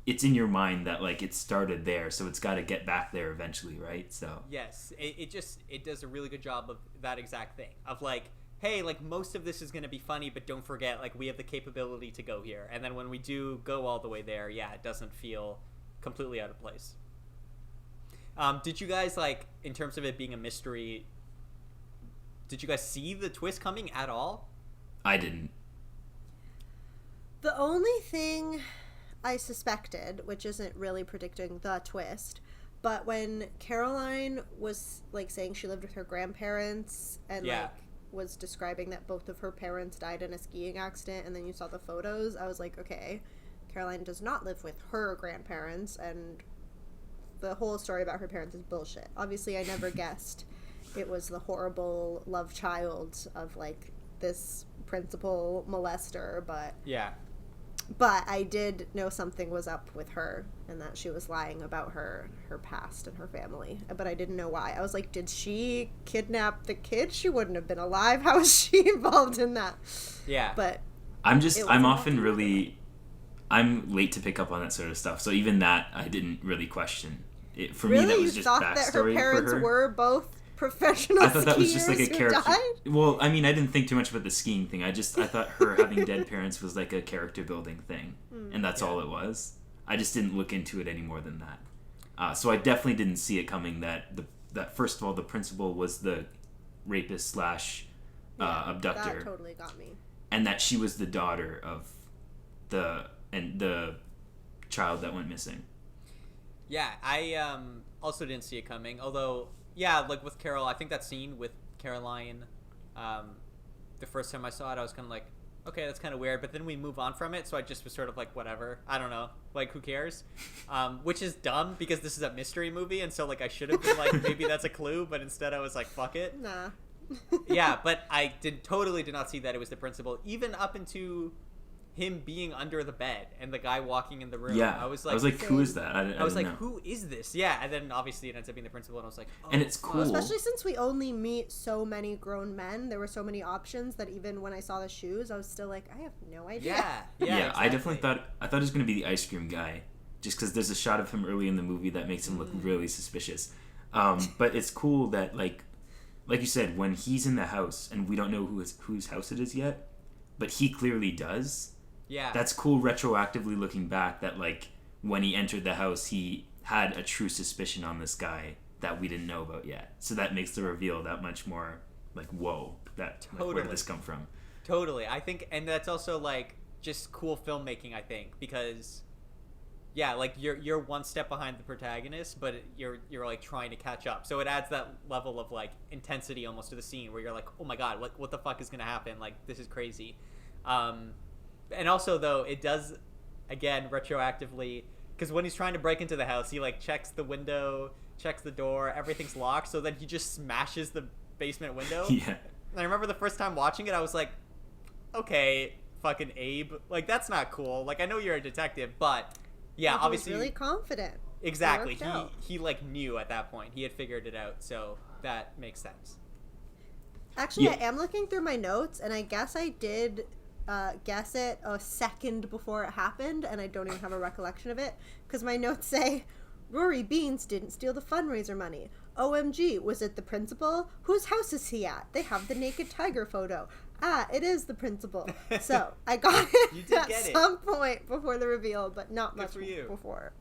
S2: it's in your mind that like it started there, so it's got to get back there eventually, right? So
S1: yes, it does a really good job of that exact thing of like, hey, like most of this is going to be funny, but don't forget, like we have the capability to go here, and then when we do go all the way there, it doesn't feel completely out of place. Did you guys, like, in terms of it being a mystery, did you guys see the twist coming at all?
S2: I didn't.
S3: The only thing I suspected, which isn't really predicting the twist, but when Caroline was like saying she lived with her grandparents and like was describing that both of her parents died in a skiing accident, and then you saw the photos, I was like, okay, Caroline does not live with her grandparents, and the whole story about her parents is bullshit. Obviously, I never guessed it was the horrible love child of like this principal molester, but I did know something was up with her and that she was lying about her past and her family, but I didn't know why. I was like, did she kidnap the kid? She wouldn't have been alive. How is she involved in that? But I'm
S2: late to pick up on that sort of stuff, so even that I didn't really question it. For
S3: really?
S2: Me, that was just backstory.
S3: You thought that her parents were both professional skiers?
S2: I thought that was just like a character.
S3: Died?
S2: Well, I mean, I didn't think too much about the skiing thing. I thought her having dead parents was like a character building thing, and that's all it was. I just didn't look into it any more than that. So I definitely didn't see it coming that first of all the principal was the rapist slash abductor.
S3: That totally got me.
S2: And that she was the daughter of the child that went missing.
S1: Yeah, I also didn't see it coming, although. Yeah, like with Carol, I think that scene with Caroline, the first time I saw it, I was kind of like, okay, that's kind of weird. But then we move on from it, so I just was sort of like, whatever. I don't know. Like, who cares? Which is dumb because this is a mystery movie, and so, like, I should have been like, maybe that's a clue, but instead I was like, fuck it.
S3: Nah.
S1: Yeah, but I totally did not see that it was the principal, even up into him being under the bed and the guy walking in the room.
S2: Yeah,
S1: I was like,
S2: who is that? I
S1: was like,
S2: know.
S1: who is this? Yeah, and then obviously it ends up being the principal, and I was like, oh,
S2: and it's cool,
S3: especially since we only meet so many grown men. There were so many options that even when I saw the shoes, I was still like, I have no idea.
S1: Yeah,
S2: exactly. I definitely thought it was going to be the ice cream guy, just because there's a shot of him early in the movie that makes him look really suspicious. But it's cool that like you said, when he's in the house and we don't know whose house it is yet, but he clearly does.
S1: Yeah.
S2: That's cool retroactively looking back that, like, when he entered the house, he had a true suspicion on this guy that we didn't know about yet. So that makes the reveal that much more, like, whoa,
S1: totally.
S2: Like, where did this come from?
S1: Totally. I think, and that's also, like, just cool filmmaking, I think, because, yeah, like, you're one step behind the protagonist, but you're like, trying to catch up. So it adds that level of, like, intensity almost to the scene where you're like, oh my god, what the fuck is going to happen? Like, this is crazy. And also, though, it does, again, retroactively, because when he's trying to break into the house, he, like, checks the window, checks the door, everything's locked, so then he just smashes the basement window.
S2: Yeah.
S1: And I remember the first time watching it, I was like, okay, fucking Abe. Like, that's not cool. Like, I know you're a detective, but, yeah,
S3: he
S1: obviously...
S3: was really confident.
S1: Exactly. He, like, knew at that point. He had figured it out, so that makes sense.
S3: Actually, yeah. I am looking through my notes, and I guess I did... guess it a second before it happened, and I don't even have a recollection of it, because my notes say, Rory Beans didn't steal the fundraiser money. OMG, was it the principal? Whose house is he at? They have the naked tiger photo. Ah, it is the principal. So, I got it at some point before the reveal, but not much before.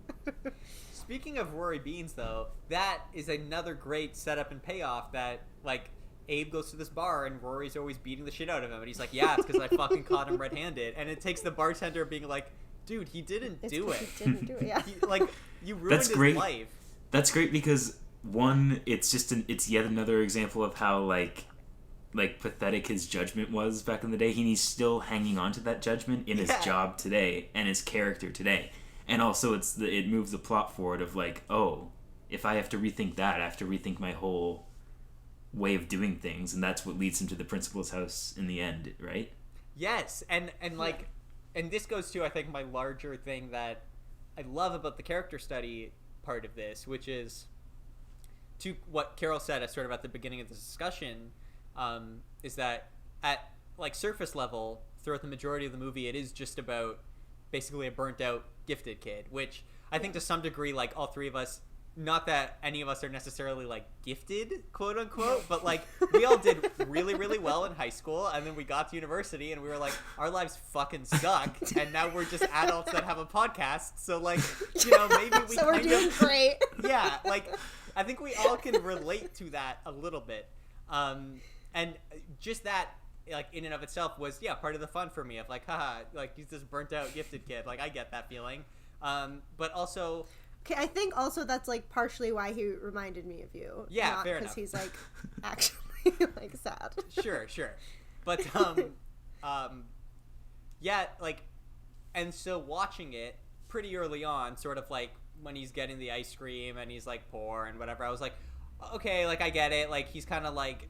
S1: Speaking of Rory Beans, though, that is another great setup and payoff that, like, Abe goes to this bar and Rory's always beating the shit out of him, and he's like, yeah, it's because I fucking caught him red-handed, and it takes the bartender being like, dude, he didn't do it.
S3: He didn't do it, yeah.
S1: Like, you ruined his life.
S2: That's great because, one, it's just it's yet another example of how, like pathetic his judgment was back in the day. He's still hanging on to that judgment in his job today and his character today. And also it moves the plot forward of, like, oh, if I have to rethink that, I have to rethink my whole way of doing things, and that's what leads him to the principal's house in the end, right?
S1: Yes, and like, and this goes to, I think, my larger thing that I love about the character study part of this, which is to what Carol said sort of at the beginning of this discussion, is that at, like, surface level, throughout the majority of the movie, it is just about basically a burnt out gifted kid, which I think to some degree, like, all three of us, not that any of us are necessarily, like, gifted, quote unquote, but, like, we all did really, really well in high school, and then we got to university and we were like, our lives fucking suck, and now we're just adults that have a podcast, so, like, you know, maybe we
S3: so we're doing great.
S1: Yeah, like, I think we all can relate to that a little bit, and just that, like, in and of itself was, yeah, part of the fun for me of, like, haha, like, he's this burnt out gifted kid, like, I get that feeling, but also...
S3: Okay, I think also that's, like, partially why he reminded me of you.
S1: Yeah,
S3: not
S1: fair enough.
S3: because he's, like, actually, like, sad.
S1: Sure. But, yeah, like, and so watching it pretty early on, sort of, like, when he's getting the ice cream and he's, like, poor and whatever, I was like, okay, like, I get it. Like, he's kind of, like,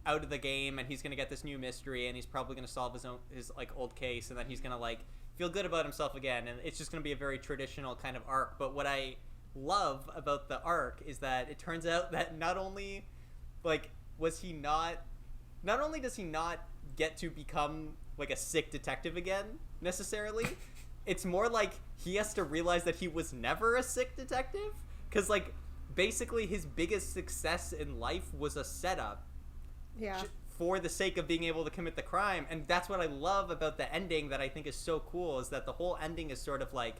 S1: out of the game and he's going to get this new mystery and he's probably going to solve his, like, old case, and then he's going to, like, feel good about himself again, and it's just going to be a very traditional kind of arc. But what I love about the arc is that it turns out that not only does he not get to become, like, a sick detective again necessarily, it's more like he has to realize that he was never a sick detective, because, like, basically his biggest success in life was a setup for the sake of being able to commit the crime. And that's what I love about the ending that I think is so cool, is that the whole ending is sort of like,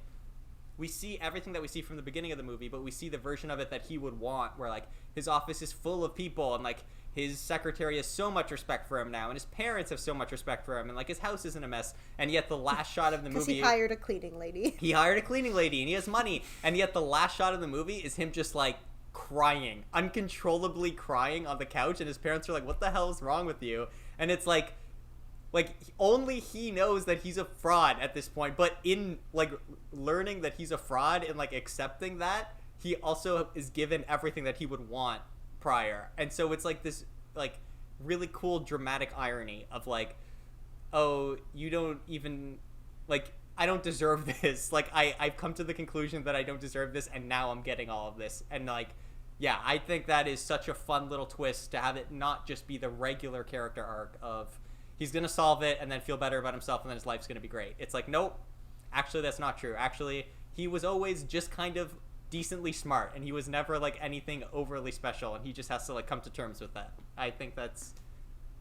S1: we see everything that we see from the beginning of the movie, but we see the version of it that he would want, where, like, his office is full of people, and, like, his secretary has so much respect for him now, and his parents have so much respect for him, and, like, his house isn't a mess, and yet the last shot of the movie...
S3: Because he hired a cleaning lady.
S1: He hired a cleaning lady, and he has money, and yet the last shot of the movie is him just, like, crying, uncontrollably crying on the couch, and his parents are like, what the hell is wrong with you? And it's like, like only he knows that he's a fraud at this point, but in like learning that he's a fraud and like accepting that, he also is given everything that he would want prior. And so it's like this like really cool dramatic irony of like, oh, you don't even like, I don't deserve this. Like I've come to the conclusion that I don't deserve this, and now I'm getting all of this. And like, yeah, I think that is such a fun little twist to have it not just be the regular character arc of he's gonna solve it and then feel better about himself and then his life's gonna be great. It's like, nope, actually that's not true. Actually, he was always just kind of decently smart, and he was never like anything overly special, and he just has to like come to terms with that. I think that's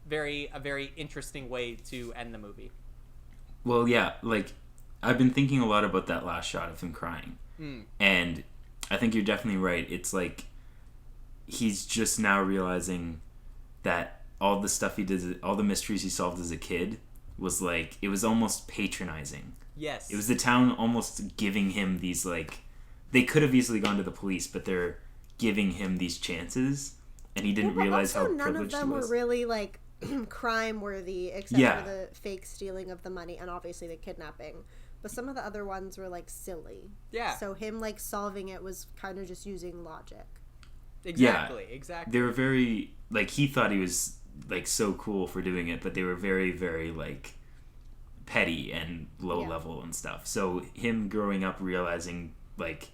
S1: a very interesting way to end the movie.
S2: Well, yeah, like I've been thinking a lot about that last shot of him crying, and I think you're definitely right. It's like he's just now realizing that all the stuff he did, all the mysteries he solved as a kid, was like, it was almost patronizing.
S1: Yes.
S2: It was the town almost giving him these, like, they could have easily gone to the police, but they're giving him these chances, and he didn't realize how privileged he was.
S3: None of them were really like crime worthy, except for the fake stealing of the money and obviously the kidnapping. But some of the other ones were like silly. Yeah. So him like solving it was kind of just using logic.
S1: Exactly.
S2: They were very, like, he thought he was like so cool for doing it, but they were very, very like petty and low level and stuff. So him growing up realizing like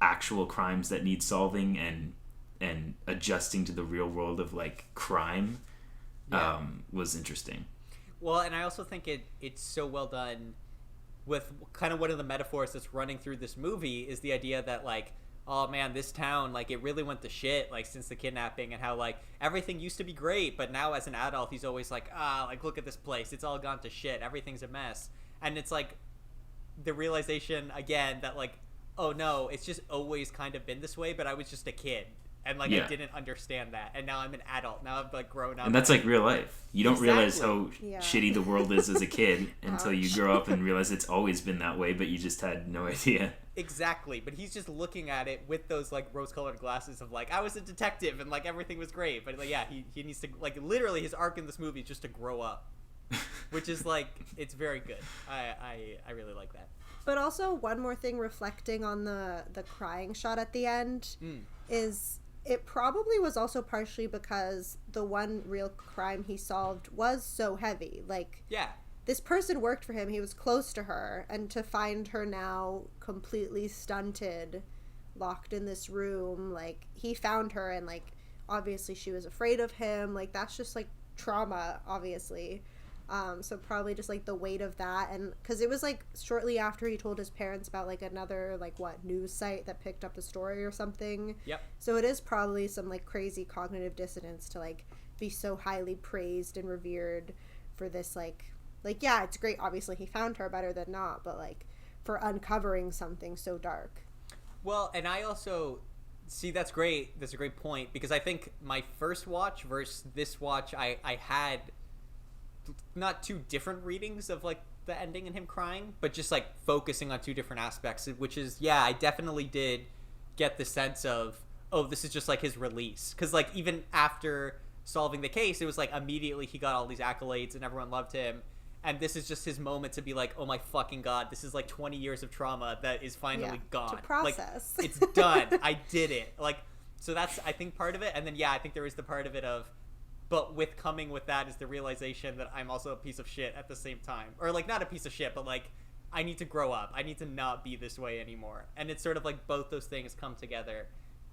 S2: actual crimes that need solving and adjusting to the real world of like crime was interesting.
S1: Well, and I also think it's so well done with kind of one of the metaphors that's running through this movie is the idea that like, oh man, this town, like it really went to shit like since the kidnapping, and how like everything used to be great, but now as an adult he's always like, like look at this place, it's all gone to shit, everything's a mess. And it's like the realization again that like, oh no, it's just always kind of been this way, but I was just a kid. And, like, I didn't understand that. And now I'm an adult. Now I've, like, grown up.
S2: And that's, like, real life. You don't realize how shitty the world is as a kid until you grow up and realize it's always been that way, but you just had no idea.
S1: Exactly. But he's just looking at it with those, like, rose-colored glasses of, like, I was a detective and, like, everything was great. But, like, yeah, he needs to, like, literally his arc in this movie is just to grow up. Which is, like, it's very good. I really like that.
S3: But also, one more thing reflecting on the crying shot at the end is... It probably was also partially because the one real crime he solved was so heavy. Like, this person worked for him. He was close to her. And to find her now completely stunted, locked in this room, like, he found her and, like, obviously she was afraid of him. Like, that's just, like, trauma, obviously. So probably just like the weight of that, and because it was like shortly after he told his parents about like another like news site that picked up the story or something.
S1: Yep.
S3: So it is probably some like crazy cognitive dissonance to like be so highly praised and revered for this like yeah, it's great, obviously he found her, better than not, but like for uncovering something so dark.
S1: Well, and I also see that's great. That's a great point, because I think my first watch versus this watch, I had not two different readings of like the ending and him crying, but just like focusing on two different aspects, which is I definitely did get the sense of, oh, this is just like his release, because like even after solving the case, it was like immediately he got all these accolades and everyone loved him, and this is just his moment to be like, oh my fucking god, this is like 20 years of trauma that is finally gone,
S3: to process.
S1: Like, it's done. I did it. Like, so that's I think part of it. And then I think there is the part of it of, but coming with that is the realization that I'm also a piece of shit at the same time. Or, like, not a piece of shit, but, like, I need to grow up. I need to not be this way anymore. And it's sort of like both those things come together.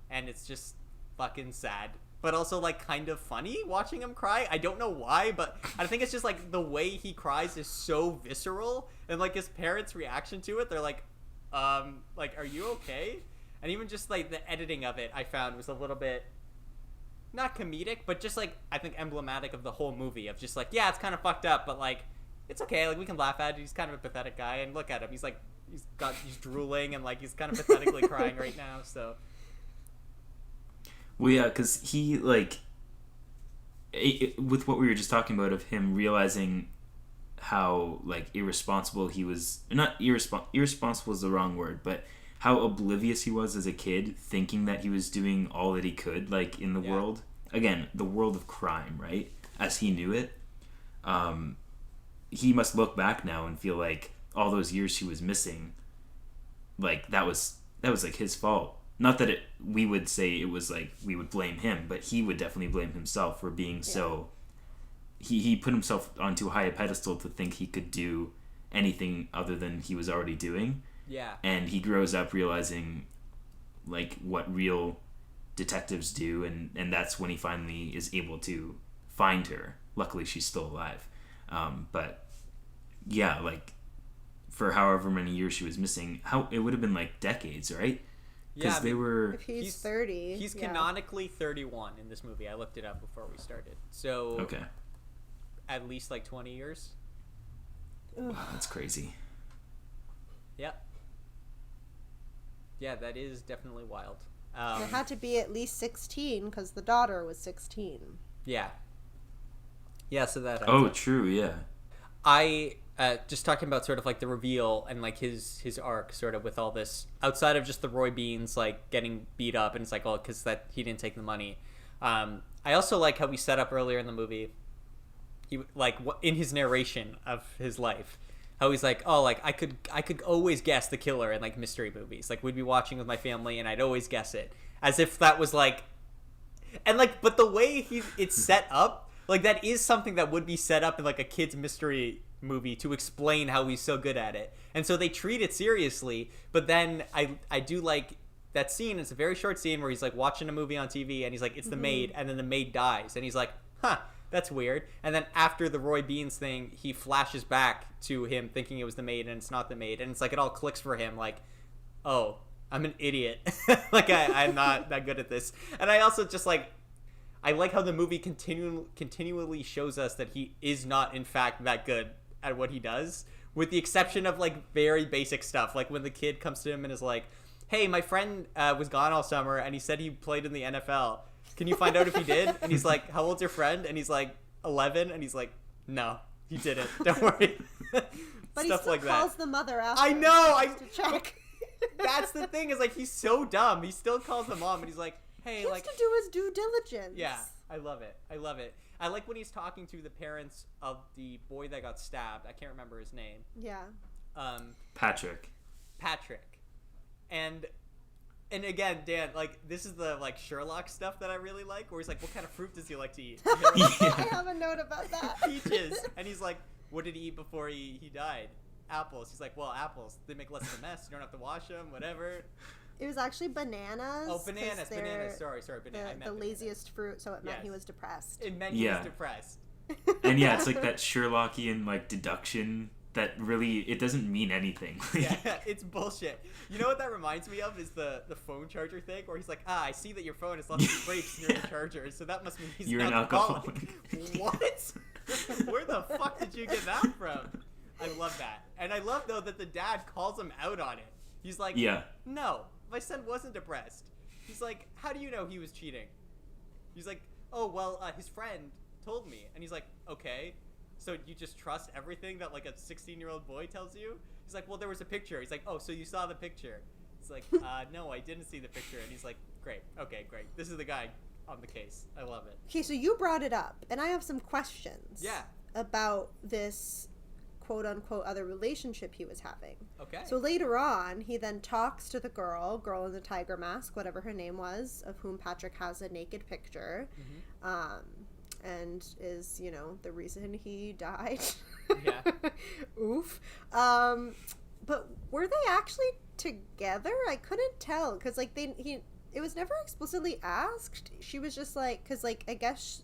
S1: And it's just fucking sad. But also, like, kind of funny watching him cry. I don't know why, but I think it's just, like, the way he cries is so visceral. And, like, his parents' reaction to it, they're like, are you okay? And even just, like, the editing of it, I found was a little bit... not comedic, but just like I think emblematic of the whole movie, of just like, yeah, it's kind of fucked up, but like it's okay, like we can laugh at it. He's kind of a pathetic guy, and look at him, he's like he's drooling and like he's kind of pathetically crying right now. So
S2: well, yeah, because he like with what we were just talking about of him realizing how like irresponsible he was, not irresponsible is the wrong word, but how oblivious he was as a kid, thinking that he was doing all that he could, like, in the world. Again, the world of crime, right? As he knew it. he must look back now and feel like all those years she was missing, like that was like his fault. Not that we would say it was like we would blame him, but he would definitely blame himself for being so. He put himself on too high a pedestal to think he could do anything other than he was already doing.
S1: Yeah.
S2: And he grows up realizing like what real detectives do, and that's when he finally is able to find her. Luckily she's still alive. But yeah, like for however many years she was missing, it would have been like decades, right? Because they were.
S3: If he's 30,
S1: he's canonically 31 in this movie. I looked it up before we started. So
S2: okay,
S1: at least like 20 years.
S2: Wow, that's crazy.
S1: Yep. Yeah, that is definitely wild.
S3: It had to be at least 16 because the daughter was 16.
S1: Yeah. Yeah, so that.
S2: True. Yeah.
S1: I just talking about sort of like the reveal and like his arc, sort of with all this outside of just the Roy Beans like getting beat up, and it's like, oh, because that he didn't take the money. I also like how we set up earlier in the movie. He like in his narration of his life, how he's like, oh, like I could always guess the killer in like mystery movies. Like we'd be watching with my family and I'd always guess it, as if that was like, and like, but the way it's set up, like that is something that would be set up in like a kid's mystery movie to explain how he's so good at it. And so they treat it seriously, but then I do like that scene. It's a very short scene where he's like watching a movie on TV and he's like, it's the maid, and then the maid dies and he's like, huh, that's weird. And then after the Roy Beans thing, he flashes back to him thinking it was the maid and it's not the maid, and it's like it all clicks for him, like, oh, I'm an idiot. Like I'm not that good at this. And I also just like, I like how the movie continually shows us that he is not in fact that good at what he does, with the exception of like very basic stuff, like when the kid comes to him and is like, hey, my friend was gone all summer and he said he played in the NFL. Can you find out if he did? And he's like, how old's your friend? And he's like, 11. And he's like, no, he didn't. Don't worry.
S3: But
S1: Stuff
S3: he still
S1: like
S3: calls
S1: that.
S3: the mother after.
S1: I know.
S3: To check.
S1: That's the thing, is like he's so dumb. He still calls the mom and he's like, hey,
S3: he has
S1: like
S3: to do his due diligence.
S1: Yeah, I love it. I love it. I like when he's talking to the parents of the boy that got stabbed. I can't remember his name.
S3: Yeah.
S2: Patrick.
S1: And again, Dan, like this is the like Sherlock stuff that I really like, where he's like, what kind of fruit does he like to eat?
S3: I have a note about that.
S1: Peaches. And he's like, what did he eat before he died? Apples. He's like, well, apples, they make less of a mess. You don't have to wash them, whatever.
S3: It was actually bananas.
S1: Oh, bananas. Sorry, banana.
S3: The laziest fruit, so it meant he was depressed.
S1: It meant he was depressed.
S2: And yeah, it's like that Sherlockian like deduction that really, it doesn't mean anything.
S1: Yeah, it's bullshit. You know what that reminds me of is the phone charger thing, where he's like, I see that your phone has lots of scrapes near the charger, so that must mean he's
S2: You're an alcoholic.
S1: What? Where the fuck did you get that from? I love that. And I love, though, that the dad calls him out on it. He's like, no, my son wasn't depressed. He's like, how do you know he was cheating? He's like, oh, well, his friend told me. And he's like, okay, so you just trust everything that like a 16-year-old boy tells you? He's like, well, there was a picture. He's like, oh, so you saw the picture? He's like, no, I didn't see the picture. And he's like, great, okay, great. This is the guy on the case. I love it.
S3: Okay, so you brought it up, and I have some questions.
S1: Yeah.
S3: About this quote-unquote other relationship he was having.
S1: Okay.
S3: So later on, he then talks to the girl in the tiger mask, whatever her name was, of whom Patrick has a naked picture, and is, the reason he died.
S1: Yeah.
S3: Oof. But were they actually together? I couldn't tell, because, like, it was never explicitly asked. She was just, like, because, like, I guess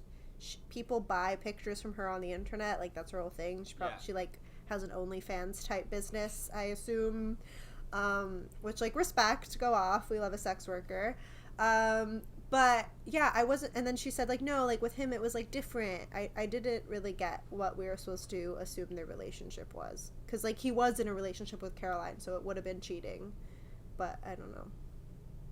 S3: people buy pictures from her on the internet, like, that's her whole thing. She like, has an OnlyFans type business, I assume, which, like, respect, go off, we love a sex worker, but yeah, I wasn't, and then she said, like, no, like, with him it was, like, different. I didn't really get what we were supposed to assume their relationship was, because, like, he was in a relationship with Caroline, so it would have been cheating, but I don't know.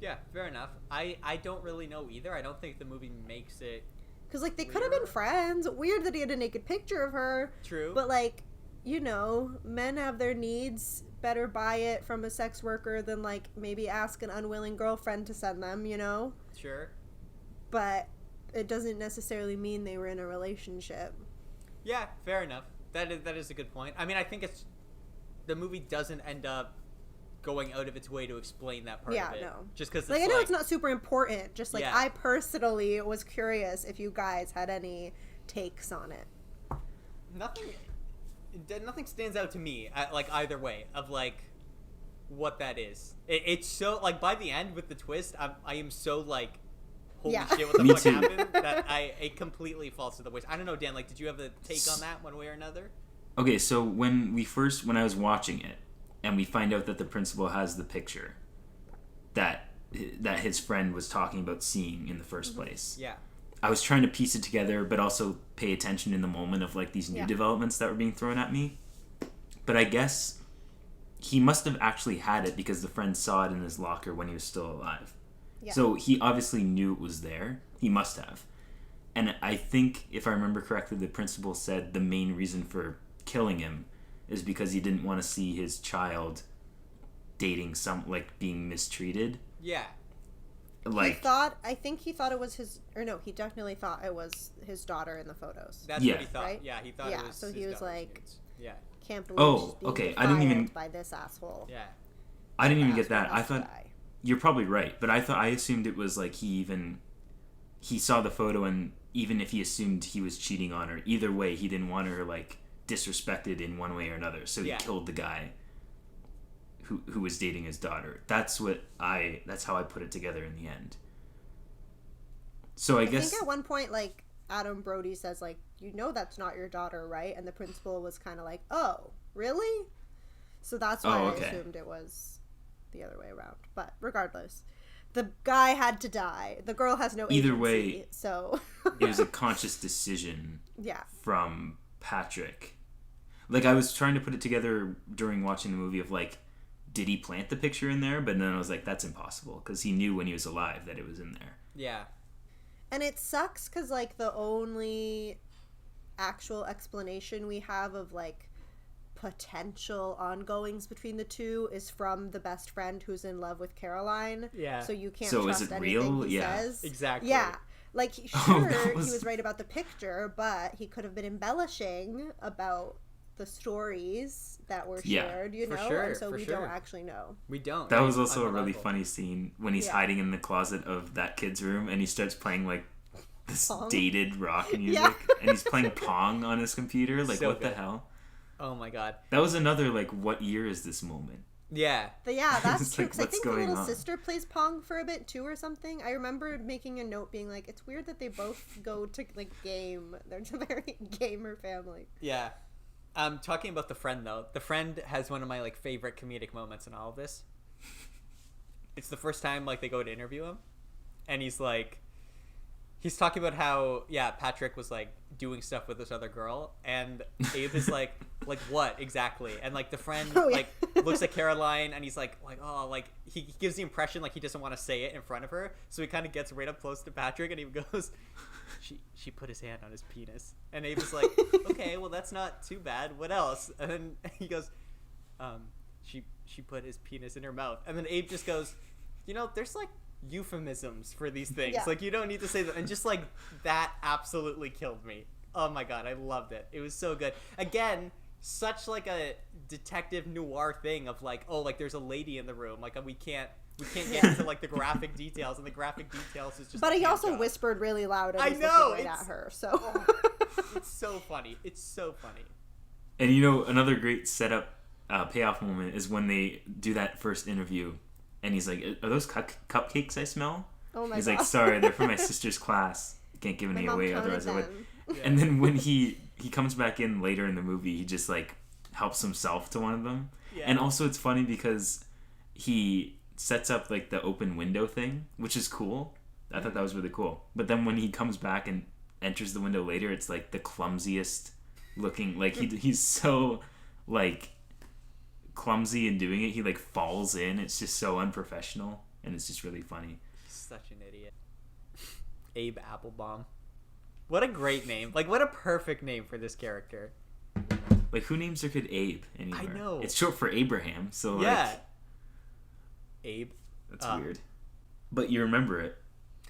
S1: Yeah, fair enough. I don't really know either. I don't think the movie makes it,
S3: because, like, they could have been friends. Weird that he had a naked picture of her.
S1: True.
S3: But, like, men have their needs. Better buy it from a sex worker than, like, maybe ask an unwilling girlfriend to send them,
S1: Sure.
S3: But it doesn't necessarily mean they were in a relationship.
S1: Yeah, fair enough. That is a good point. I mean, I think the movie doesn't end up going out of its way to explain that part of it. No. Just because
S3: I know it's not super important. Just I personally was curious if you guys had any takes on it.
S1: Nothing stands out to me either way of what that is. It's so by the end with the twist, I am so holy shit, what the fuck happened, that it completely falls to the waist. I don't know, Dan, did you have a take on that one way or another?
S2: Okay, so when I was watching it, and we find out that the principal has the picture that his friend was talking about seeing in the first place.
S1: Yeah.
S2: I was trying to piece it together, but also pay attention in the moment of these new developments that were being thrown at me. But I guess he must have actually had it because the friend saw it in his locker when he was still alive. Yeah. So he obviously knew it was there. He must have. And I think, if I remember correctly, the principal said the main reason for killing him is because he didn't want to see his child dating being mistreated.
S1: Yeah.
S3: I think he thought it was his, or no, he definitely thought it was his daughter in the photos.
S1: That's what he thought. Right? Yeah, he thought it was
S3: so he was
S1: yeah.
S3: Can't believe she's being
S2: okay. I didn't even
S3: by this asshole.
S1: Yeah.
S2: I didn't even get that. I thought you're probably right, but I assumed it was he saw the photo, and even if he assumed he was cheating on her, either way he didn't want her disrespected in one way or another, so he killed the guy who was dating his daughter. That's how I put it together in the end. So I guess
S3: think at one point Adam Brody says that's not your daughter, right? And the principal was kind of oh, really? So that's why I assumed it was the other way around. But regardless, the guy had to die. The girl has no agency. Either way, so
S2: it was a conscious decision.
S3: Yeah.
S2: From Patrick. I was trying to put it together during watching the movie of did he plant the picture in there? But then I was that's impossible because he knew when he was alive that it was in there.
S1: Yeah.
S3: And it sucks because the only actual explanation we have of potential ongoings between the two is from the best friend who's in love with Caroline.
S1: Yeah.
S3: So you can't
S2: trust
S3: anything
S2: is it real?
S3: he says.
S1: Exactly.
S3: Yeah. He was right about the picture, but he could have been embellishing about the stories that were shared, you know?
S1: Sure,
S3: and so we don't actually know.
S1: We don't.
S2: That was also a really funny scene when he's hiding in the closet of that kid's room and he starts playing this Pong? Dated rock music and he's playing Pong on his computer. So what good. The hell?
S1: Oh my god.
S2: That was another what year is this moment?
S1: Yeah.
S3: But yeah, that's true. Because I think the little sister plays Pong for a bit too or something. I remember making a note being it's weird that they both go to game. They're a very gamer family.
S1: Yeah. Talking about the friend though, the friend has one of my favorite comedic moments in all of this. It's the first time they go to interview him, and he's talking about how Patrick was doing stuff with this other girl, and Abe is what exactly? And the friend looks at Caroline, and he's he gives the impression he doesn't want to say it in front of her, so he kind of gets right up close to Patrick, and he goes, she put his hand on his penis, and Abe is okay, well that's not too bad, what else? And then he goes, she put his penis in her mouth, and then Abe just goes, there's euphemisms for these things, you don't need to say that, and just that absolutely killed me. Oh my god, I loved it. It was so good. Again, such a detective noir thing of there's a lady in the room, we can't get into the graphic details, and the graphic details is just.
S3: But he also whispered really loud and was looking right at her. So
S1: it's so funny. It's so funny.
S2: And another great setup payoff moment is when they do that first interview, and he's like, "Are those cupcakes I smell?"
S3: Oh my god.
S2: He's like, "Sorry, they're from my sister's class. Can't give any away, otherwise I would." Yeah. And then when he comes back in later in the movie, he just helps himself to one of them. Yeah. And also it's funny because he sets up the open window thing, which is cool. I thought that was really cool. But then when he comes back and enters the window later, it's the clumsiest looking. He's so clumsy in doing it. He falls in. It's just so unprofessional, and it's just really funny.
S1: He's such an idiot. Abe Applebaum. What a great name. What a perfect name for this character.
S2: Who names their kid Abe anymore?
S1: I know.
S2: It's short for Abraham, so
S1: yeah. Abe.
S2: That's weird. But you remember it.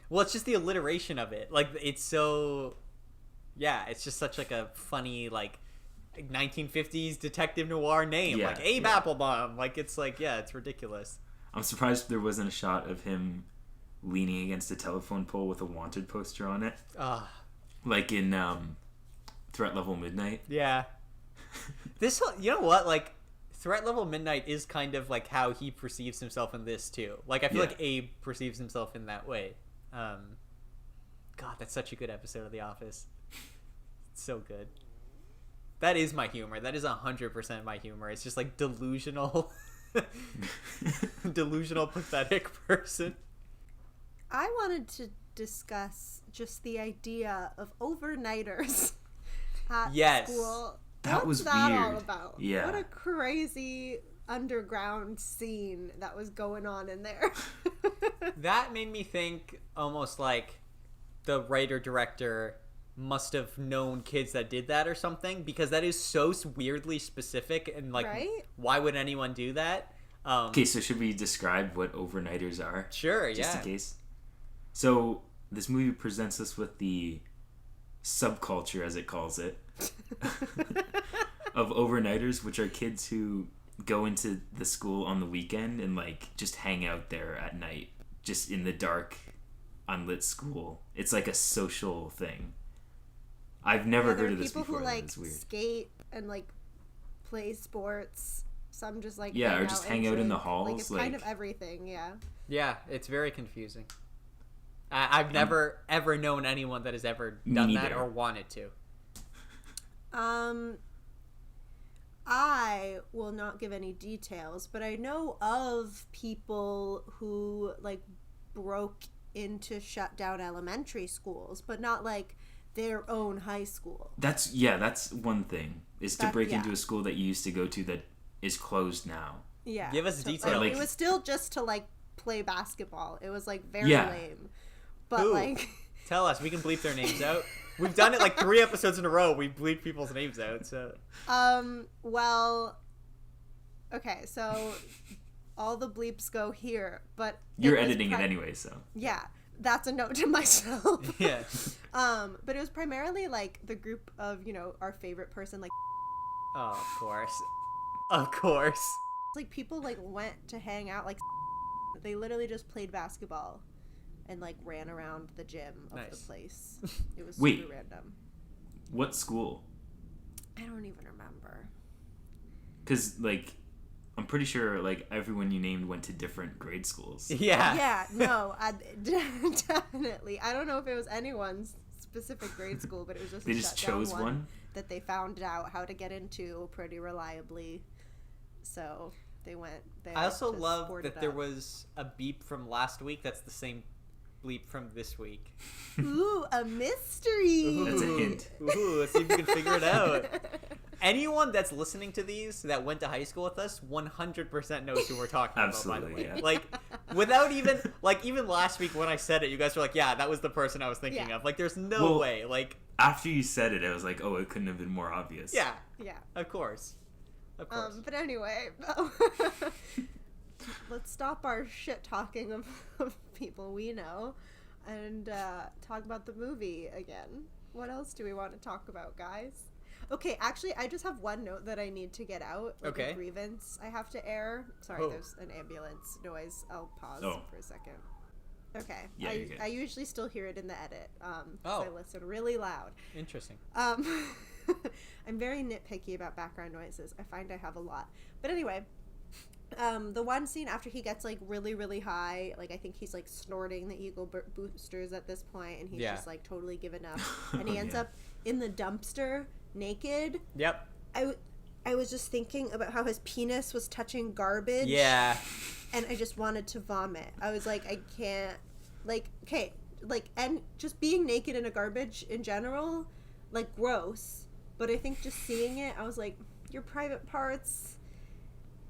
S1: Well, it's just the alliteration of it. It's so... Yeah, it's just such a funny, 1950s detective noir name, like Abe Applebaum. Like, it's like, yeah, it's ridiculous.
S2: I'm surprised there wasn't a shot of him leaning against a telephone pole with a wanted poster on it. Like in Threat Level Midnight.
S1: Yeah. This whole, you know what? Like, Threat Level Midnight is kind of like how he perceives himself in this too. Like, I feel like Abe perceives himself in that way. God, that's such a good episode of The Office. It's so good. That is my humor. That is 100% my humor. It's just like delusional, pathetic person.
S3: I wanted to discuss just the idea of overnighters at school.
S2: That was
S3: What's that
S2: weird.
S3: all about?
S2: Yeah.
S3: What a crazy underground scene that was going on in there.
S1: That made me think almost like the writer-director must have known kids that did that or something, because that is so weirdly specific, and like, why would anyone do that?
S2: Okay, so should we describe what overnighters are?
S1: Sure,
S2: just in case. So this movie presents us with the subculture, as it calls it, of overnighters, which are kids who go into the school on the weekend and like just hang out there at night, just in the dark, unlit school. It's like a social thing. I've never heard of this before.
S3: People who like
S2: it's weird.
S3: Skate and like play sports. Some just like
S2: or just hang out in the halls.
S3: Like, it's kind of everything.
S1: Yeah, it's very confusing. I've never ever known anyone that has ever done that or wanted to.
S3: I will not give any details, but I know of people who like broke into shut down elementary schools, but not like their own high school.
S2: That's one thing, is to break into a school that you used to go to that is closed now.
S3: Yeah.
S1: Give us details.
S3: Like, it was still just to like play basketball. It was like very lame. But like
S1: tell us, we can bleep their names out. We've done it like 3 episodes in a row. We bleep people's names out. So
S3: well, okay, so all the bleeps go here, but
S2: you're editing it anyway, so
S3: yeah, that's a note to myself.
S1: Yeah.
S3: But it was primarily like the group of, you know, our favorite person, like
S1: oh, of course
S3: like people like went to hang out, like they literally just played basketball and like ran around the gym of the place. It was super random.
S2: What school?
S3: I don't even remember.
S2: Because like I'm pretty sure like everyone you named went to different grade schools.
S3: Yeah, no, definitely. I don't know if it was anyone's specific grade school, but it was just
S2: they just chose one
S3: that they found out how to get into pretty reliably. So they went there.
S1: I also love that there was a beep from last week that's the same bleep from this week.
S3: Ooh, a mystery.
S2: That's a hint.
S1: Ooh, let's see if we can figure it out. Anyone that's listening to these that went to high school with us 100% knows who we're talking about, by the way.
S2: Yeah.
S1: Like, without even, like, even last week when I said it, you guys were like, yeah, that was the person I was thinking of. Like, there's no way. Like,
S2: after you said it, I was like, oh, it couldn't have been more obvious.
S1: Yeah.
S3: Yeah.
S1: Of course.
S3: But anyway, let's stop our shit talking of people we know and talk about the movie again. What else do we want to talk about, guys? Okay, actually, I just have one note that I need to get out. Like a grievance I have to air. Sorry, there's an ambulance noise. I'll pause for a second. Okay.
S2: Yeah,
S3: I usually still hear it in the edit. I listen really loud.
S1: Interesting.
S3: I'm very nitpicky about background noises. I find I have a lot. But anyway, the one scene after he gets like really, really high, like I think he's like snorting the ego boosters at this point, and he's just like totally given up, and he ends up in the dumpster naked.
S1: Yep.
S3: I was just thinking about how his penis was touching garbage.
S1: Yeah.
S3: And I just wanted to vomit. I was like, I can't, like, okay, like, and just being naked in a garbage in general, like, gross. But I think just seeing it, I was like, your private parts,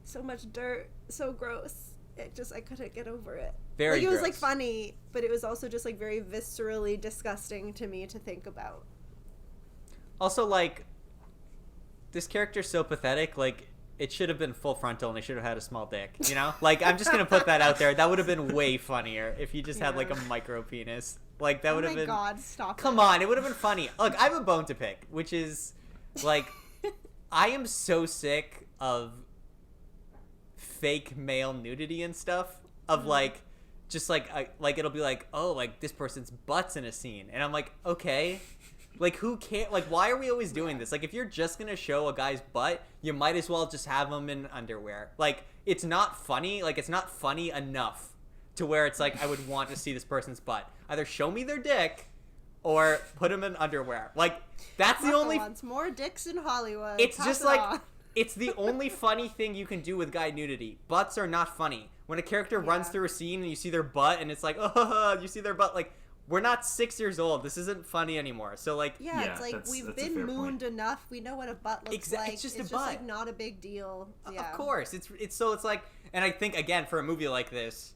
S3: so much dirt, so gross. I couldn't get over it.
S1: Very
S3: like, it was,
S1: gross.
S3: like, funny, but it was also just, like, very viscerally disgusting to me to think about.
S1: Also, like, this character's so pathetic, like, it should have been full frontal and he should have had a small dick, you know? Like, I'm just gonna put that out there. That would have been way funnier if he just had, like, a micro penis. Like, that would have been...
S3: Oh my god, stop
S1: Come on, it would have been funny. Look, I have a bone to pick, which is, like, I am so sick of fake male nudity and stuff. Of like, just like it'll be like, oh, like this person's butt's in a scene, and I'm like, okay, like who can't, like why are we always doing this? Like if you're just gonna show a guy's butt, you might as well just have him in underwear. Like it's not funny. Like it's not funny enough to where it's like I would want to see this person's butt. Either show me their dick or put them in underwear. Like that's the only.
S3: Wants more dicks in Hollywood.
S1: It's just like it's the only funny thing you can do with guy nudity. Butts are not funny. When a character runs through a scene and you see their butt and it's like, oh, you see their butt. Like we're not 6 years old. This isn't funny anymore. So like,
S3: it's like we've been mooned enough. We know what a butt looks like.
S1: It's just
S3: a butt. Just like not a big deal. Yeah.
S1: Of course, it's like, and I think again for a movie like this,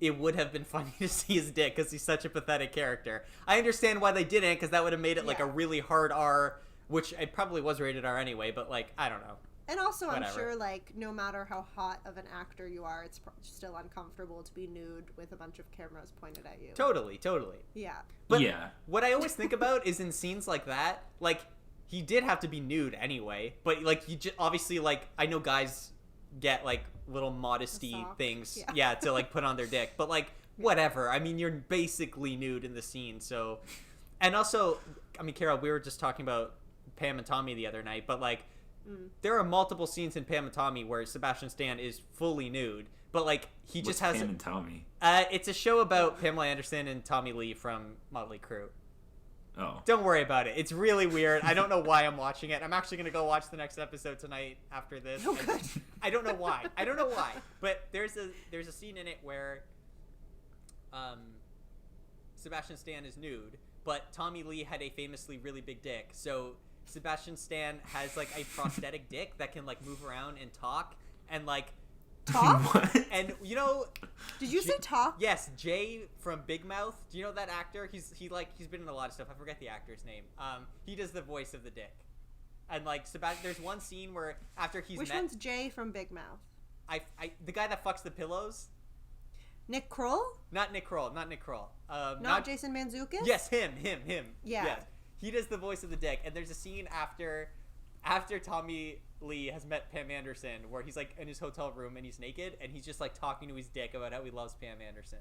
S1: it would have been funny to see his dick because he's such a pathetic character. I understand why they didn't, because that would have made it like a really hard R, which it probably was rated R anyway. But like, I don't know.
S3: And also,
S1: Whatever.
S3: I'm sure, like, no matter how hot of an actor you are, it's still uncomfortable to be nude with a bunch of cameras pointed at you.
S1: Totally.
S3: Yeah.
S1: But what I always think about is in scenes like that, like, he did have to be nude anyway, but, like, you just, obviously, like, I know guys get, like, little modesty things, to, like, put on their dick, but, like, whatever. I mean, you're basically nude in the scene, so... And also, I mean, Carol, we were just talking about Pam and Tommy the other night, but, like, there are multiple scenes in Pam and Tommy where Sebastian Stan is fully nude, but like he just has
S2: Pam and Tommy?
S1: It's a show about Pamela Anderson and Tommy Lee from Motley Crue.
S2: Oh.
S1: Don't worry about it. It's really weird. I don't know why I'm watching it. I'm actually gonna go watch the next episode tonight after this.
S3: Oh, good.
S1: I don't know why. But there's a scene in it where Sebastian Stan is nude, but Tommy Lee had a famously really big dick, so Sebastian Stan has like a prosthetic dick that can like move around and talk and like
S3: talk.
S2: What?
S1: And you know,
S3: did you say talk?
S1: Yes, Jay from Big Mouth. Do you know that actor? He's been in a lot of stuff. I forget the actor's name. He does the voice of the dick. And like Sebastian, there's one scene where after he's
S3: Which one's Jay from Big Mouth?
S1: The guy that fucks the pillows.
S3: Nick Kroll?
S1: Not Nick Kroll.
S3: Not Jason Mantzoukas?
S1: Yes, him.
S3: Yeah.
S1: Yes. He does the voice of the dick, and there's a scene after Tommy Lee has met Pam Anderson where he's like in his hotel room and he's naked and he's just like talking to his dick about how he loves Pam Anderson.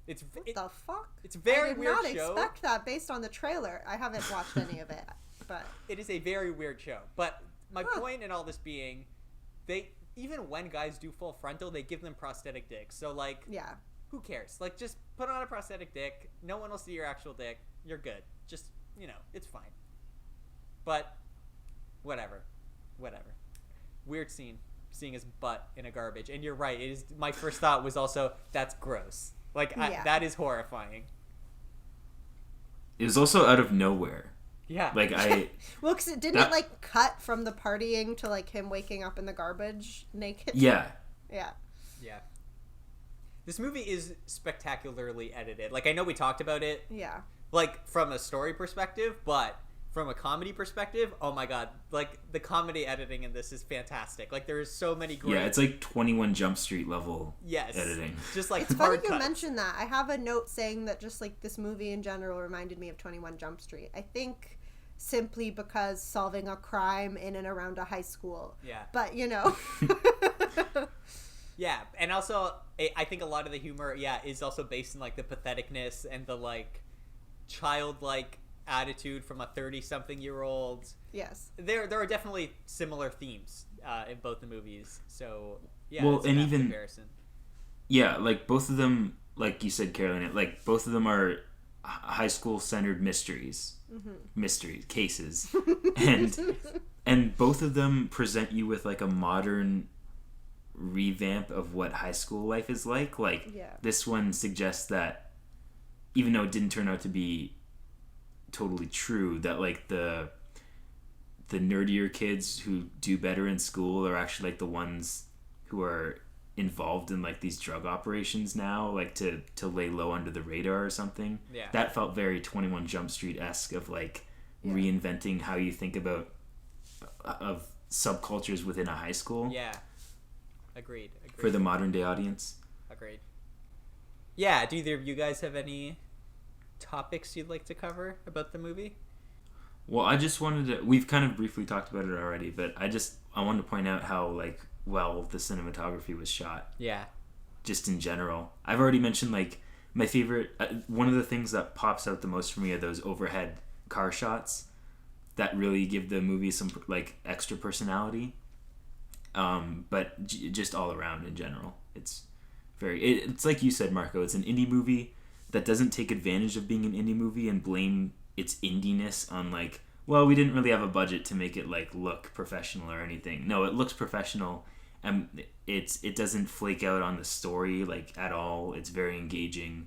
S3: What the fuck?
S1: It's a very weird show.
S3: I did not expect that based on the trailer. I haven't watched any of it, but
S1: it is a very weird show. But my point in all this being, they even when guys do full frontal, they give them prosthetic dicks. So like, who cares? Like, just put on a prosthetic dick. No one will see your actual dick. You're good. Just, you know, it's fine. But whatever. Weird scene, seeing his butt in a garbage. And you're right. It is. My first thought was also, that's gross. Like, that is horrifying.
S2: It was also out of nowhere.
S1: Yeah.
S2: Like,
S3: well, because it like, cut from the partying to, like, him waking up in the garbage naked?
S2: Yeah.
S3: Yeah.
S1: This movie is spectacularly edited. Like, I know we talked about it.
S3: Yeah.
S1: Like, from a story perspective, but from a comedy perspective, oh my god. Like, the comedy editing in this is fantastic. Like, there is so many great...
S2: Yeah, it's like 21 Jump Street level editing.
S1: Just like
S3: it's
S1: hard
S3: funny
S1: cuts.
S3: You mentioned that. I have a note saying that just, like, this movie in general reminded me of 21 Jump Street. I think simply because solving a crime in and around a high school.
S1: Yeah.
S3: But, you know...
S1: Yeah, and also, I think a lot of the humor, is also based in, like, the patheticness and the, like, childlike attitude from a 30-something-year-old.
S3: Yes.
S1: There are definitely similar themes in both the movies, so, yeah,
S2: well,
S1: it's
S2: and
S1: a
S2: even
S1: comparison.
S2: Yeah, like, both of them, like you said, Caroline, like, both of them are high school-centered mysteries. Mysteries, cases. and both of them present you with, like, a modern... revamp of what high school life is like. This one suggests that even though it didn't turn out to be totally true, that like the nerdier kids who do better in school are actually like the ones who are involved in like these drug operations now, like to lay low under the radar or something. That felt very 21 Jump Street-esque of like reinventing how you think about of subcultures within a high school.
S1: Agreed.
S2: For the modern day audience.
S1: Agreed. Yeah, do either of you guys have any topics you'd like to cover about the movie?
S2: Well, I just wanted to... We've kind of briefly talked about it already, but I wanted to point out how, like, well the cinematography was shot.
S1: Yeah.
S2: Just in general. I've already mentioned, like, my favorite... one of the things that pops out the most for me are those overhead car shots that really give the movie some, like, extra personality. But just all around in general. It's it's like you said, Marco, it's an indie movie that doesn't take advantage of being an indie movie and blame its indiness on, like, well, we didn't really have a budget to make it, like, look professional or anything. No, it looks professional, and it doesn't flake out on the story, like, at all. It's very engaging.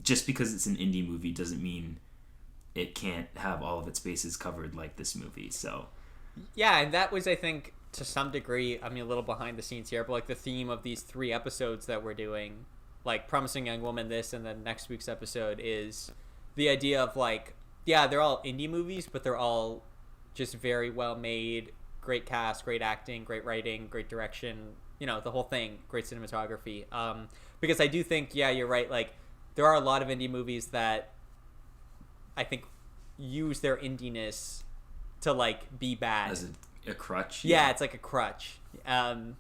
S2: Just because it's an indie movie doesn't mean it can't have all of its bases covered like this movie. So
S1: yeah, and that was, I think, to some degree, I mean, a little behind the scenes here, but, like, the theme of these 3 episodes that we're doing, like Promising Young Woman, this, and then next week's episode, is the idea of, like, yeah, they're all indie movies, but they're all just very well made, great cast, great acting, great writing, great direction, you know, the whole thing, great cinematography. Because I do think, yeah, you're right, like, there are a lot of indie movies that I think use their indiness to, like, be bad.
S2: As a crutch?
S1: Yeah, it's like a crutch. And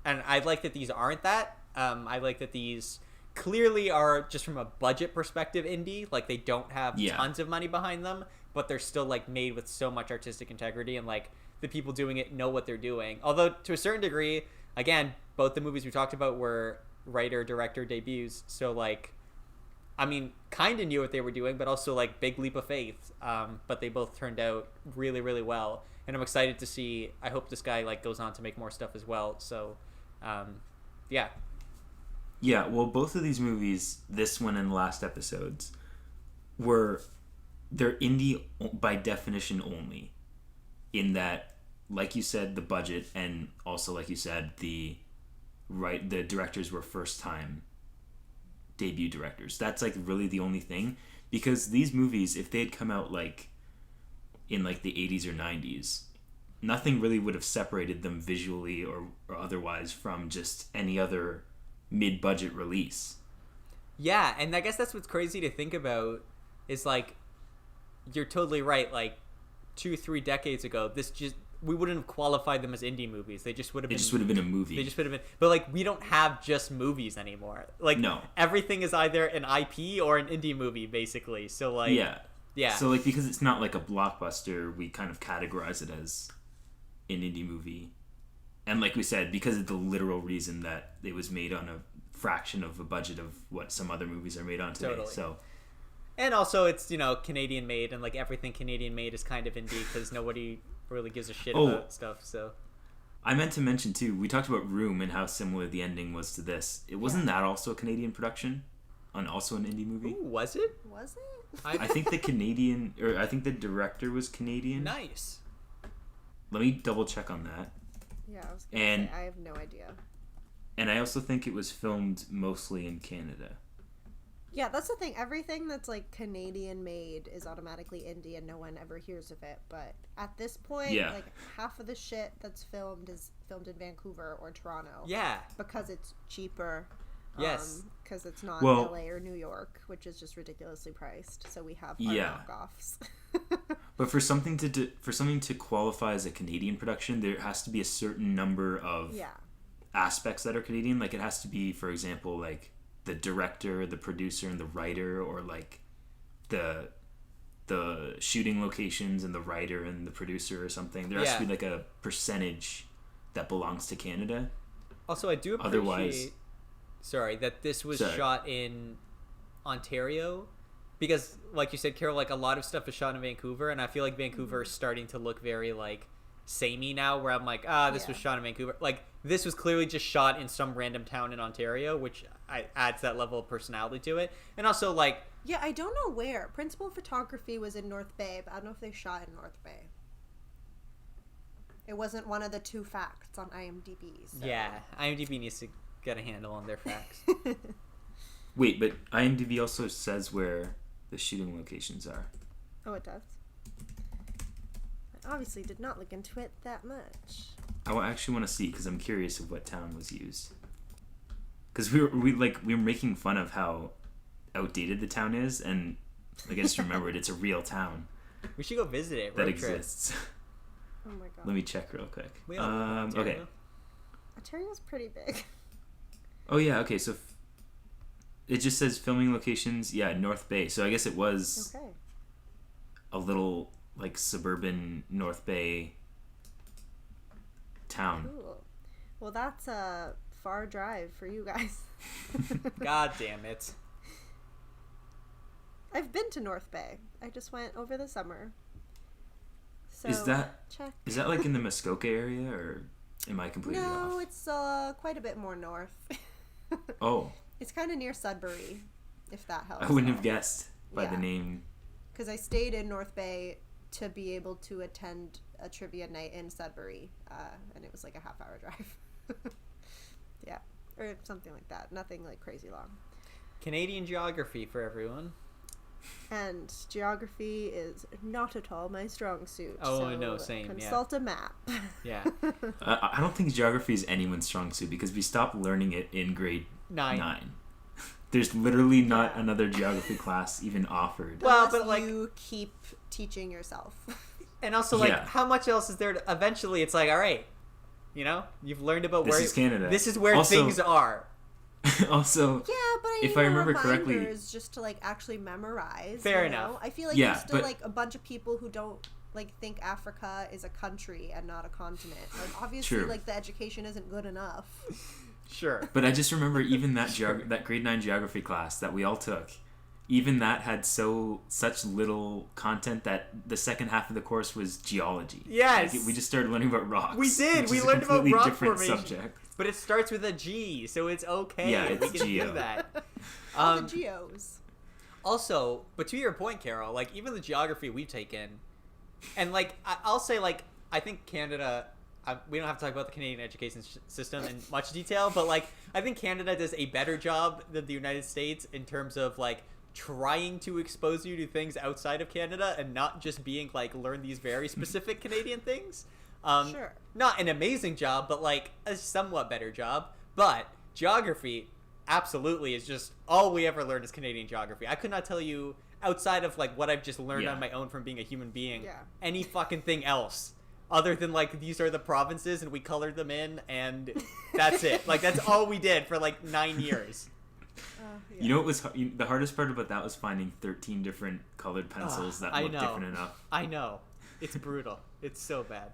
S1: I like that these aren't that. I like that these clearly are, just from a budget perspective, indie. Like, they don't have tons of money behind them, but they're still, like, made with so much artistic integrity, and, like, the people doing it know what they're doing. Although, to a certain degree, again, both the movies we talked about were writer-director debuts, so, like, I mean, kind of knew what they were doing, but also, like, big leap of faith. But they both turned out really, really well, and I'm excited to see. I hope this guy, like, goes on to make more stuff as well. So, yeah.
S2: Yeah, well, both of these movies, this one and the last episodes, they're indie by definition only, in that, like you said, the budget, and also, like you said, the directors were first-time debut directors. That's, like, really the only thing, because these movies, if they had come out, like, in, like, the 80s or 90s, nothing really would have separated them visually or otherwise from just any other mid-budget release.
S1: Yeah, and I guess that's what's crazy to think about, is, like, you're totally right, like, 2-3 decades ago, we wouldn't have qualified them as indie movies. They just would have been...
S2: It just would have been a movie.
S1: They just would have been... But, like, we don't have just movies anymore. Like,
S2: no.
S1: Everything is either an IP or an indie movie, basically. So, like... Yeah.
S2: So, like, because it's not, like, a blockbuster, we kind of categorize it as an indie movie. And like we said, because of the literal reason that it was made on a fraction of a budget of what some other movies are made on today.
S1: Totally.
S2: So...
S1: And also, it's, you know, Canadian made, and, like, everything Canadian made is kind of indie because nobody really gives a shit about stuff. So
S2: I meant to mention too, we talked about Room and how similar the ending was to this. It wasn't that also a Canadian production, also an indie movie?
S1: Ooh, was it?
S3: Was it?
S2: I think I think the director was Canadian.
S1: Nice.
S2: Let me double check on that.
S3: Yeah, I was gonna say, I have no idea.
S2: And I also think it was filmed mostly in Canada.
S3: Yeah, that's the thing. Everything that's, like, Canadian made is automatically indie and no one ever hears of it. But at this point, like, half of the shit that's filmed is filmed in Vancouver or Toronto.
S1: Yeah.
S3: Because it's cheaper.
S1: Yes.
S3: Because it's not LA or New York, which is just ridiculously priced. So we have our knockoffs.
S2: But for something to qualify as a Canadian production, there has to be a certain number of aspects that are Canadian. Like, it has to be, for example, like, the director, the producer, and the writer, or, like, the shooting locations and the writer and the producer or something. There has to be, like, a percentage that belongs to Canada.
S1: Also, I do appreciate that this was shot in Ontario, because, like you said, Carol, like, a lot of stuff is shot in Vancouver, and I feel like Vancouver is starting to look very, like, samey now, where I'm like, this was shot in Vancouver. Like, this was clearly just shot in some random town in Ontario, which adds that level of personality to it. And also, like...
S3: Yeah, I don't know where. Principal photography was in North Bay, but I don't know if they shot in North Bay. It wasn't one of the 2 facts on IMDb. So.
S1: Yeah, IMDb needs to get a handle on their facts.
S2: Wait, but IMDb also says where the shooting locations are.
S3: Oh, it does? I obviously did not look into it that much.
S2: I actually want to see, because I'm curious of what town was used. Because we were making fun of how outdated the town is, and like, I just remembered it's a real town.
S1: We should go visit it.
S2: That
S1: Road trip.
S2: exists.
S3: Oh my god.
S2: Let me check real quick.
S1: Okay.
S3: Ontario's pretty big.
S2: Oh yeah, okay, so it just says filming locations, North Bay. So I guess it was a little like suburban North Bay town.
S3: Cool. Well, that's a far drive for you guys.
S1: God damn it.
S3: I've been to North Bay. I just went over the summer. So
S2: Is that like in the Muskoka area, or am I completely off?
S3: No, it's quite a bit more north.
S2: Oh.
S3: It's kind of near Sudbury, if that helps.
S2: I wouldn't have guessed by the name.
S3: Because I stayed in North Bay to be able to attend a trivia night in Sudbury, and it was like a half-hour drive. Yeah, or something like that. Nothing like crazy long.
S1: Canadian geography for everyone.
S3: And geography is not at all my strong suit.
S1: Oh,
S3: so
S1: no, same.
S3: Consult a map.
S1: Yeah.
S2: I don't think geography is anyone's strong suit because we stopped learning it in grade 9. There's literally not another geography class even offered.
S3: Well, but like you keep teaching yourself.
S1: And also, like, how much else is there to, eventually it's like, all right, you know, you've learned about
S2: this is Canada.
S1: This is where also, things are.
S2: Also,
S3: but
S2: if I remember correctly,
S3: is just to like actually memorize.
S1: Fair enough.
S3: I feel like there's still like a bunch of people who don't like think Africa is a country and not a continent. Like obviously, like the education isn't good enough.
S1: Sure.
S2: But I just remember even that that grade 9 geography class that we all took, even that had such little content that the second half of the course was geology.
S1: Yes.
S2: Like we just started learning about rocks.
S1: We did. We learned about rock formation. Subject. But it starts with a G, so it's okay.
S2: Yeah, it's
S1: we can
S2: geo.
S1: do that.
S3: The geos.
S1: Also, but to your point, Carol, like even the geography we've taken, and like I'll say, like I think Canada. We don't have to talk about the Canadian education system in much detail, but like I think Canada does a better job than the United States in terms of like trying to expose you to things outside of Canada and not just being like learn these very specific Canadian things.
S3: Sure.
S1: Not an amazing job, but like a somewhat better job. But geography absolutely is just all we ever learned is Canadian geography. I could not tell you outside of like what I've just learned on my own from being a human being any fucking thing else. Other than, like, these are the provinces, and we colored them in, and that's it. Like, that's all we did for, like, 9 years.
S2: You know what was the hardest part about that was finding 13 different colored pencils that looked different enough.
S1: I know. It's brutal. It's so bad.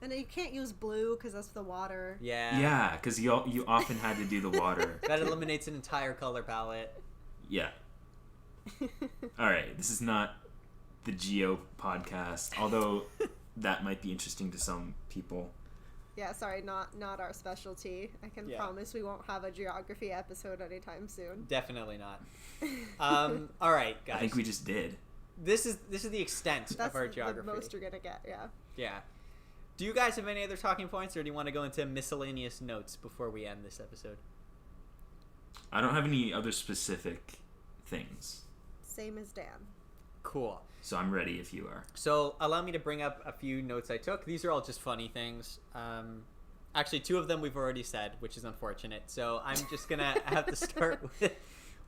S3: And you can't use blue because that's the water.
S1: Yeah.
S2: Yeah, because you often had to do the water.
S1: That eliminates an entire color palette.
S2: Yeah. All right, this is not the Geo podcast, although... that might be interesting to some people.
S3: Yeah, sorry, not our specialty. I can promise we won't have a geography episode anytime soon.
S1: Definitely not. All right, guys.
S2: I think we just did.
S1: This is the extent of our geography.
S3: That's the most you're gonna get. Yeah.
S1: Yeah. Do you guys have any other talking points, or do you want to go into miscellaneous notes before we end this episode?
S2: I don't have any other specific things.
S3: Same as Dan.
S1: Cool.
S2: So I'm ready if you are.
S1: So allow me to bring up a few notes I took. These are all just funny things. Actually, 2 of them we've already said, which is unfortunate. So I'm just going to have to start with...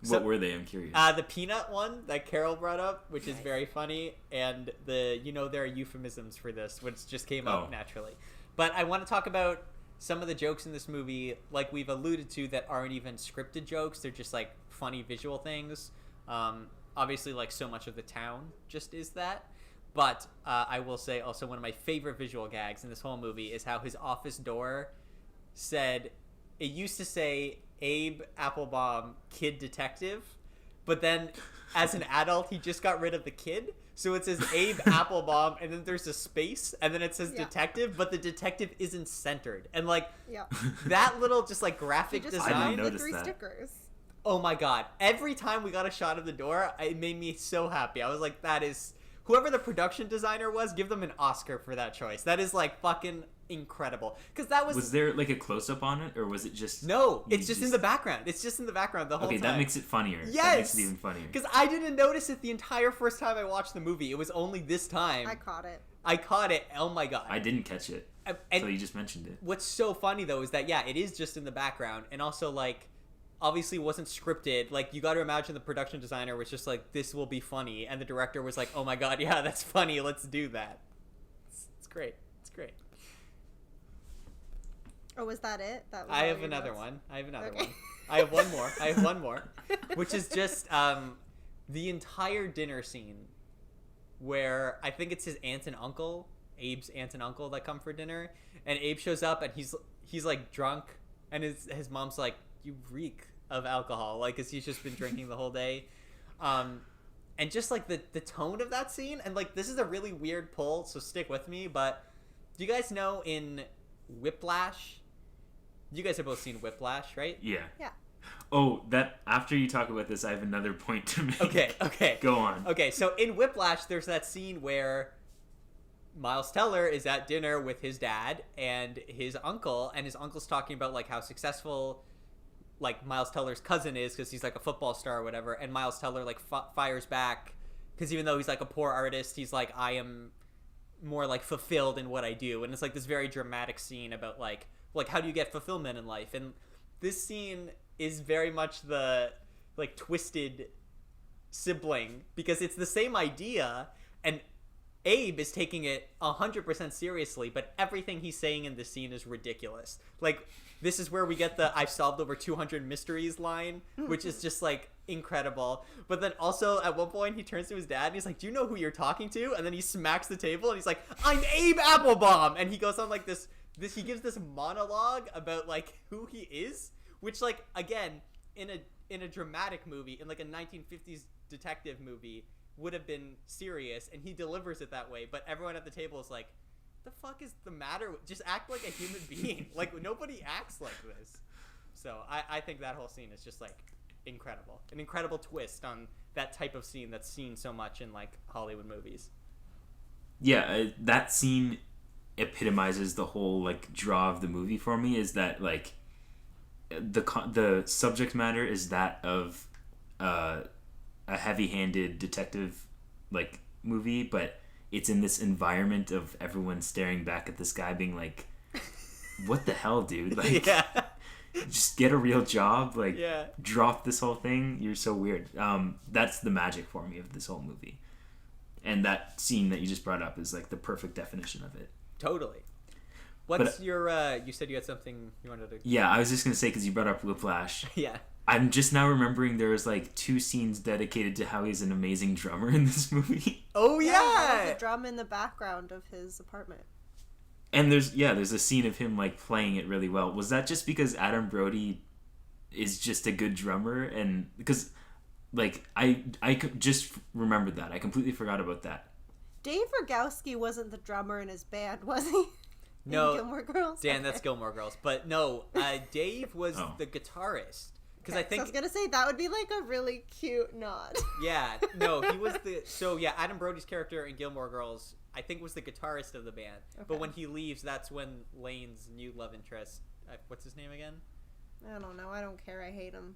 S2: What were they? I'm curious.
S1: The peanut one that Carol brought up, which is very funny. And there are euphemisms for this, which just came up naturally. But I want to talk about some of the jokes in this movie, like we've alluded to, that aren't even scripted jokes. They're just like funny visual things. Obviously, like, so much of the town just is that. But I will say also one of my favorite visual gags in this whole movie is how his office door said... It used to say, Abe Applebaum, Kid Detective. But then, as an adult, he just got rid of the kid. So it says Abe Applebaum, and then there's a space, and then it says detective, but the detective isn't centered. And, like, that little just, like, graphic design...
S2: I didn't notice
S3: the 3
S2: that.
S3: stickers.
S1: Oh my god. Every time we got a shot of the door, it made me so happy. I was like, that is... Whoever the production designer was, give them an Oscar for that choice. That is, like, fucking incredible. Because that was...
S2: Was there, like, a close-up on it, or was it just...
S1: No, it's just in the background. It's just in the background the whole time.
S2: Okay, that makes it funnier.
S1: Yes!
S2: That makes it even funnier.
S1: Because I didn't notice it the entire first time I watched the movie. It was only this time.
S3: I caught it.
S1: Oh my god.
S2: I didn't catch it.
S1: And
S2: until you just mentioned it.
S1: What's so funny, though, is that, it is just in the background. And also, like... obviously wasn't scripted. Like, you got to imagine the production designer was just like, this will be funny, and the director was like, oh my god, yeah, that's funny, let's do that. It's great. It's great.
S3: Oh, was that it? That was
S1: I have another one. I have one more, which is just the entire dinner scene where I think it's his aunt and uncle, Abe's aunt and uncle, that come for dinner, and Abe shows up and he's like drunk, and his mom's like, you reek of alcohol, like, because he's just been drinking the whole day. And just like the tone of that scene, and like, this is a really weird pull, so stick with me, but do you guys know in Whiplash, you guys have both seen Whiplash, right?
S2: Yeah.
S3: Yeah.
S2: Oh, that after you talk about this, I have another point to make.
S1: Okay.
S2: Go on.
S1: Okay, so in Whiplash, there's that scene where Miles Teller is at dinner with his dad and his uncle, and his uncle's talking about like how successful like Miles Teller's cousin is because he's like a football star or whatever, and Miles Teller like fires back because even though he's like a poor artist, he's like, I am more like fulfilled in what I do, and it's like this very dramatic scene about like how do you get fulfillment in life. And this scene is very much the like twisted sibling because it's the same idea, and Abe is taking it 100% seriously, but everything he's saying in this scene is ridiculous. Like, this is where we get the I've solved over 200 mysteries line, which is just like incredible. But then also at one point he turns to his dad and he's like, do you know who you're talking to? And then he smacks the table and he's like, I'm Abe Applebaum. And he goes on like this he gives this monologue about like who he is, which like, again, in a dramatic movie, in like a 1950s detective movie, would have been serious, and he delivers it that way, but everyone at the table is like, the fuck is the matter? Just act like a human being. Like, nobody acts like this. So I think that whole scene is just like incredible. An incredible twist on that type of scene that's seen so much in like Hollywood movies.
S2: Yeah, that scene epitomizes the whole like draw of the movie for me, is that like the subject matter is that of a heavy-handed detective like movie, but it's in this environment of everyone staring back at this guy being like, what the hell, dude? Like,
S1: yeah.
S2: Just get a real job, like,
S1: yeah.
S2: Drop this whole thing, you're so weird. That's the magic for me of this whole movie, and that scene that you just brought up is like the perfect definition of it.
S1: Totally. What's your you said you had something you wanted to...
S2: Yeah, I was just gonna say, because you brought up Whiplash.
S1: Yeah.
S2: I'm just now remembering there was like 2 scenes dedicated to how he's an amazing drummer in this movie.
S1: Oh yeah,
S3: there's a drum in the background of his apartment.
S2: And there's a scene of him like playing it really well. Was that just because Adam Brody is just a good drummer? And because like I just remembered that. I completely forgot about that.
S3: Dave Rogowski wasn't the drummer in his band, was he?
S1: No,
S3: Gilmore Girls.
S1: Dan, okay. That's Gilmore Girls. But no, Dave was the guitarist. Because I think...
S3: So I was going to say, that would be like a really cute nod.
S1: Yeah, no, he was the... So yeah, Adam Brody's character in Gilmore Girls, I think, was the guitarist of the band. Okay. But when he leaves, that's when Lane's new love interest... what's his name again?
S3: I don't know. I don't care. I hate him.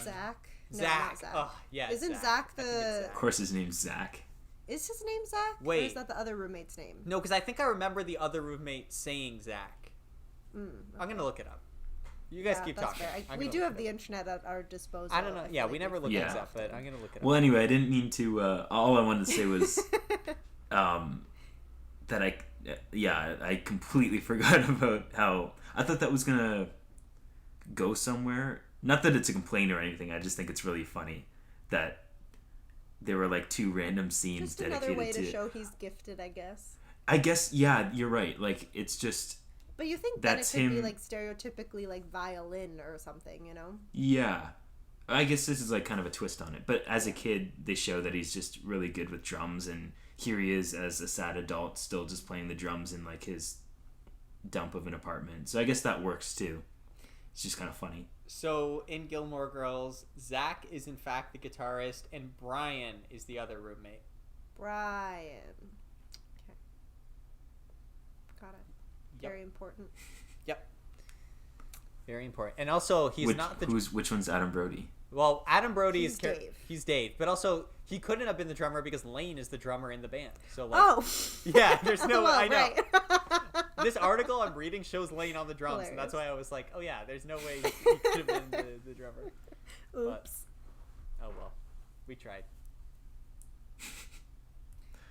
S3: Zach? No,
S1: Zach.
S3: not Zach.
S1: Oh, yeah,
S3: Isn't Zach the...
S2: Of course his name's Zach.
S3: Is his name Zach?
S1: Wait.
S3: Or is that the other roommate's name?
S1: No, because I think I remember the other roommate saying Zach.
S3: Okay.
S1: I'm going to look it up. You guys keep talking.
S3: We do have the internet at our disposal.
S1: I don't know. Yeah, we never look at stuff, but I'm going to look it up.
S2: Well, anyway, I didn't mean to... all I wanted to say was that I completely forgot about how... I thought that was going to go somewhere. Not that it's a complaint or anything. I just think it's really funny that there were like 2 random scenes
S3: just
S2: dedicated to...
S3: another way to show he's gifted, I guess.
S2: I guess, yeah, you're right. Like, it's just...
S3: But you think that it could be like stereotypically like violin or something, you know?
S2: Yeah. I guess this is like kind of a twist on it. But as a kid, they show that he's just really good with drums, and here he is as a sad adult still just playing the drums in like his dump of an apartment. So I guess that works too. It's just kind of funny.
S1: So in Gilmore Girls, Zach is in fact the guitarist, and Brian is the other roommate.
S3: Brian. Okay. Got it.
S1: Yep.
S3: Very important.
S1: Yep. Very important. And also,
S2: which one's Adam Brody?
S1: Well, Adam Brody is
S3: Dave.
S1: He's Dave, but also he couldn't have been the drummer because Lane is the drummer in the band. So like,
S3: oh,
S1: yeah, there's no.
S3: well,
S1: I know.
S3: Right.
S1: This article I'm reading shows Lane on the drums, hilarious. And that's why I was like, oh yeah, there's no way he could have been the drummer.
S3: Oops.
S1: But, oh well, we tried.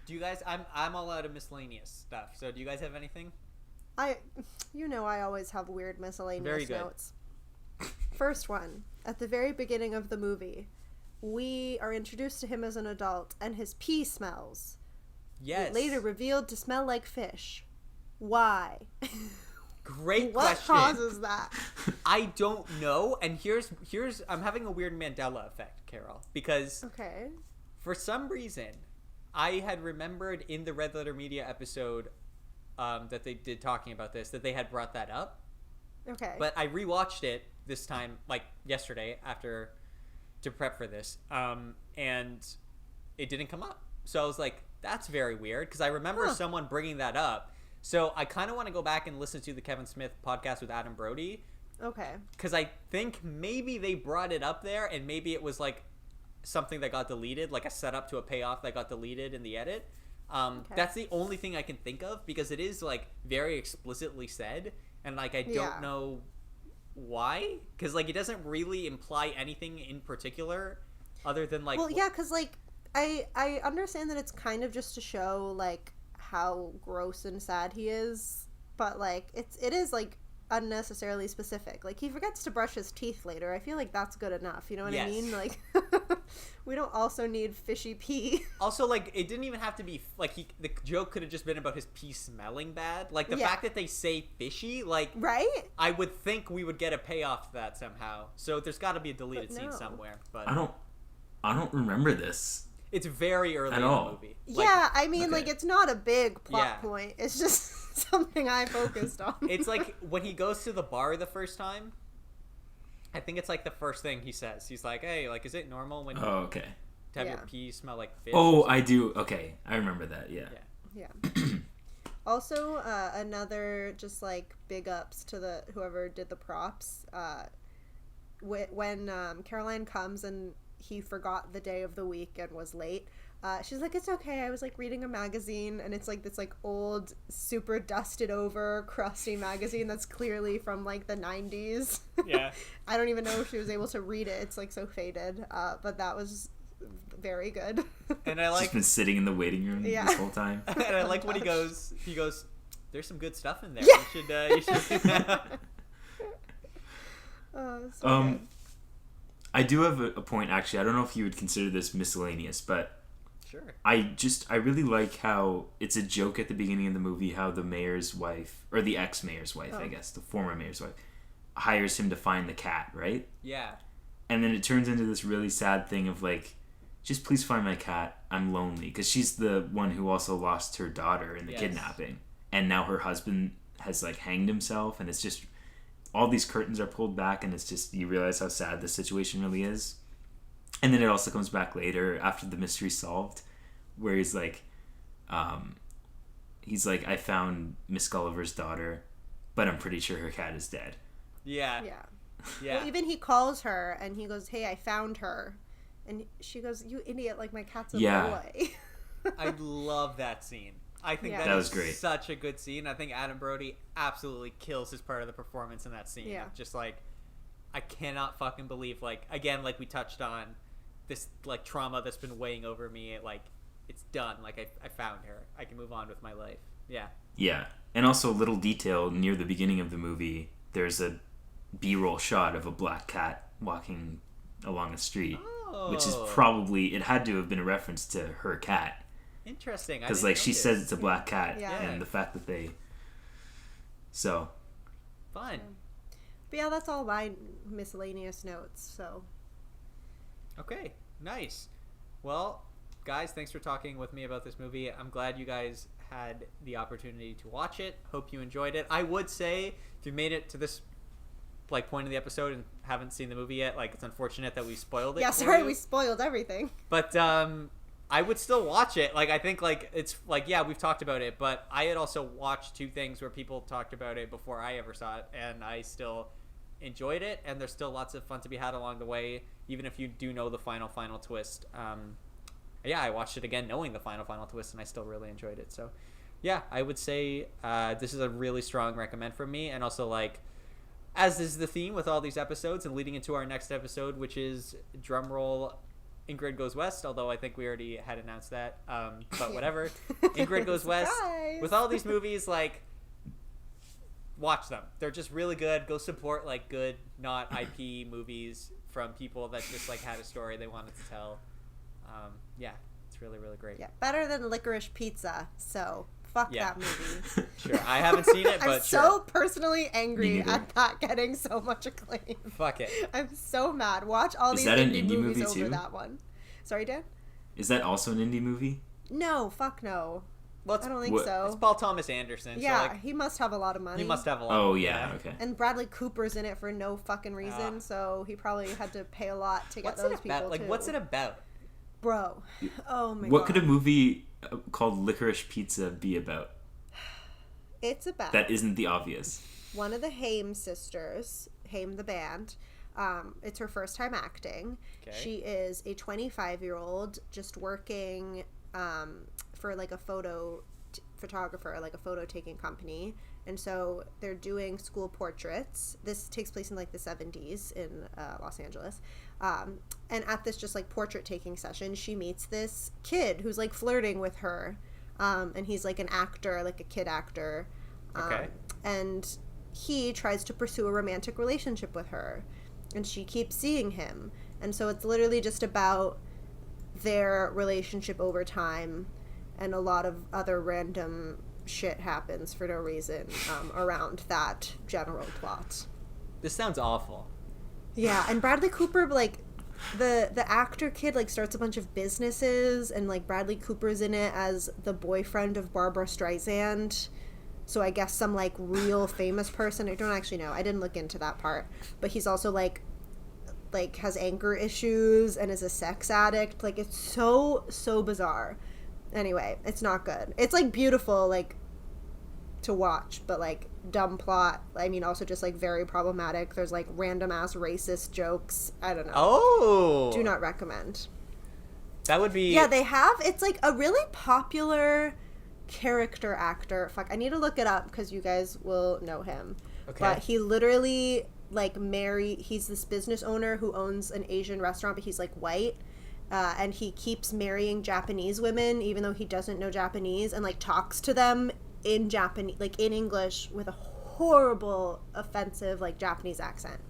S1: Do you guys? I'm all out of miscellaneous stuff. So do you guys have anything?
S3: I always have weird miscellaneous notes. First one, at the very beginning of the movie, we are introduced to him as an adult, and his pee smells.
S1: Yes.
S3: Later revealed to smell like fish. Why?
S1: Great
S3: what
S1: question.
S3: What causes that?
S1: I don't know. And here's I'm having a weird Mandela effect, Carol, because for some reason I had remembered in the Red Letter Media episode that they did talking about this, that they had brought that up.
S3: Okay.
S1: But I rewatched it this time, like yesterday, to prep for this, and it didn't come up. So I was like, that's very weird, because I remember someone bringing that up. So I kind of want to go back and listen to the Kevin Smith podcast with Adam Brody.
S3: Okay.
S1: Because I think maybe they brought it up there, and maybe it was like something that got deleted, like a setup to a payoff that got deleted in the edit. That's the only thing I can think of, because it is like very explicitly said, and like I don't know why, because like it doesn't really imply anything in particular other than like,
S3: well, yeah, because like I understand that it's kind of just to show like how gross and sad he is, but like it is like unnecessarily specific. Like, he forgets to brush his teeth later. I feel like that's good enough, you know what I mean? Like, we don't also need fishy pee.
S1: Also, like, it didn't even have to be like the joke could have just been about his pee smelling bad. Like, the fact that they say fishy, like,
S3: right?
S1: I would think we would get a payoff to that somehow. So there's got to be a deleted scene somewhere. But
S2: I don't remember this.
S1: It's very early in the movie.
S3: Like, yeah, I mean, like, it's not a big plot point. It's just something I focused on.
S1: It's like when he goes to the bar the first time, I think it's like the first thing he says. He's like, hey, like, is it normal when to have your pee smell like fish?
S2: Oh, I do. Okay. I remember that. Yeah.
S3: Also, another just like big ups to whoever did the props. When Caroline comes and he forgot the day of the week and was late, she's like, it's okay, I was like reading a magazine, and it's like this like old, super dusted over, crusty magazine that's clearly from like the 90s.
S1: Yeah.
S3: I don't even know if she was able to read it. It's like so faded, but that was very good.
S1: And I like,
S2: she's been sitting in the waiting room this whole time.
S1: And I like when he goes, there's some good stuff in there.
S3: Yeah.
S1: You should
S3: Good.
S2: I do have a point, actually. I don't know if you would consider this miscellaneous, but
S1: sure.
S2: I really like how it's a joke at the beginning of the movie, how the mayor's wife, or the ex-mayor's wife, I guess, the former mayor's wife, hires him to find the cat, right?
S1: Yeah.
S2: And then it turns into this really sad thing of like, just please find my cat, I'm lonely. Because she's the one who also lost her daughter in the kidnapping. And now her husband has like hanged himself, and it's just, all these curtains are pulled back, and it's just, you realize how sad the situation really is. And then it also comes back later after the mystery's solved, where he's like, I found Miss Gulliver's daughter, but I'm pretty sure her cat is dead.
S1: Yeah.
S3: Well, even he calls her and he goes, hey, I found her, and she goes, you idiot, like, my cat's a boy.
S1: I love that scene. I think that was great. Such a good scene. I think Adam Brody absolutely kills his part of the performance in that scene.
S3: Yeah.
S1: Just like, I cannot fucking believe, like, again, like we touched on, this like trauma that's been weighing over me. Like, it's done. Like, I found her. I can move on with my life. Yeah.
S2: Yeah. And also a little detail near the beginning of the movie, there's a B-roll shot of a black cat walking along a street, which is probably, it had to have been a reference to her cat.
S1: Interesting.
S2: Because like she says it's a black cat, and the fact that they
S1: fun.
S3: But yeah, that's all my miscellaneous notes. So
S1: okay, nice. Well, guys, thanks for talking with me about this movie. I'm glad you guys had the opportunity to watch it. Hope you enjoyed it. I would say if you made it to this like point in the episode and haven't seen the movie yet, like, it's unfortunate that we spoiled it.
S3: Yeah, sorry, we spoiled everything.
S1: But I would still watch it. Like, I think, like, it's, like, yeah, we've talked about it, but I had also watched two things where people talked about it before I ever saw it, and I still enjoyed it, and there's still lots of fun to be had along the way, even if you do know the final twist. Yeah, I watched it again knowing the final twist, and I still really enjoyed it. So yeah, I would say this is a really strong recommend from me. And also, like, as is the theme with all these episodes and leading into our next episode, which is drumroll Ingrid Goes West, although I think we already had announced that. But whatever. Ingrid Goes West. With all these movies, like, watch them. They're just really good. Go support, like, good, not IP movies from people that just, like, had a story they wanted to tell. Yeah, it's really, really great.
S3: Yeah, better than Licorice Pizza, so fuck that movie.
S1: Sure, I haven't seen it, but
S3: I'm so personally angry at that getting so much acclaim.
S1: Fuck it.
S3: I'm so mad. Watch all these indie movies over that one. Sorry, Dan?
S2: Is that also an indie movie?
S3: No, fuck no.
S1: Well,
S3: I don't think so.
S1: It's Paul Thomas Anderson.
S3: Yeah,
S1: so, like,
S3: he must have a lot of money.
S1: He must have a lot.
S2: Oh, yeah, okay.
S3: And Bradley Cooper's in it for no fucking reason, so he probably had to pay a lot to get those people,
S1: like,
S3: too.
S1: what's it about?
S3: Bro. Oh, my God.
S2: What could a movie called Licorice Pizza be about?
S3: It's about...
S2: That isn't the obvious.
S3: One of the Haim sisters, Haim the band, it's her first time acting. Okay. She is a 25-year-old just working for, like, a photographer, like a photo-taking company. And so they're doing school portraits. This takes place in, like, the 70s in Los Angeles. And at this just, like, portrait-taking session, she meets this kid who's, like, flirting with her. And he's, like, an actor, like a kid actor.
S1: Okay.
S3: And he tries to pursue a romantic relationship with her. And she keeps seeing him. And so it's literally just about their relationship over time. And a lot of other random shit happens for no reason around that general plot.
S1: This sounds awful.
S3: Yeah, and Bradley Cooper, like, the actor kid, like, starts a bunch of businesses, and, like, Bradley Cooper's in it as the boyfriend of Barbara Streisand. So I guess some, like, real famous person. I don't actually know. I didn't look into that part. But he's also, like has anger issues and is a sex addict. Like, it's so bizarre. Anyway, it's not good. It's, like, beautiful, like, to watch, but, like, dumb plot. I mean, also just, like, very problematic. There's, like, random-ass racist jokes. I don't know.
S1: Oh!
S3: Do not recommend.
S1: That would be...
S3: Yeah, they have... It's, like, a really popular character actor. Fuck, I need to look it up because you guys will know him. Okay. But he literally, like, he's this business owner who owns an Asian restaurant, but he's, like, white. And he keeps marrying Japanese women, even though he doesn't know Japanese, and, like, talks to them in Japanese, like, in English with a horrible, offensive, like, Japanese accent.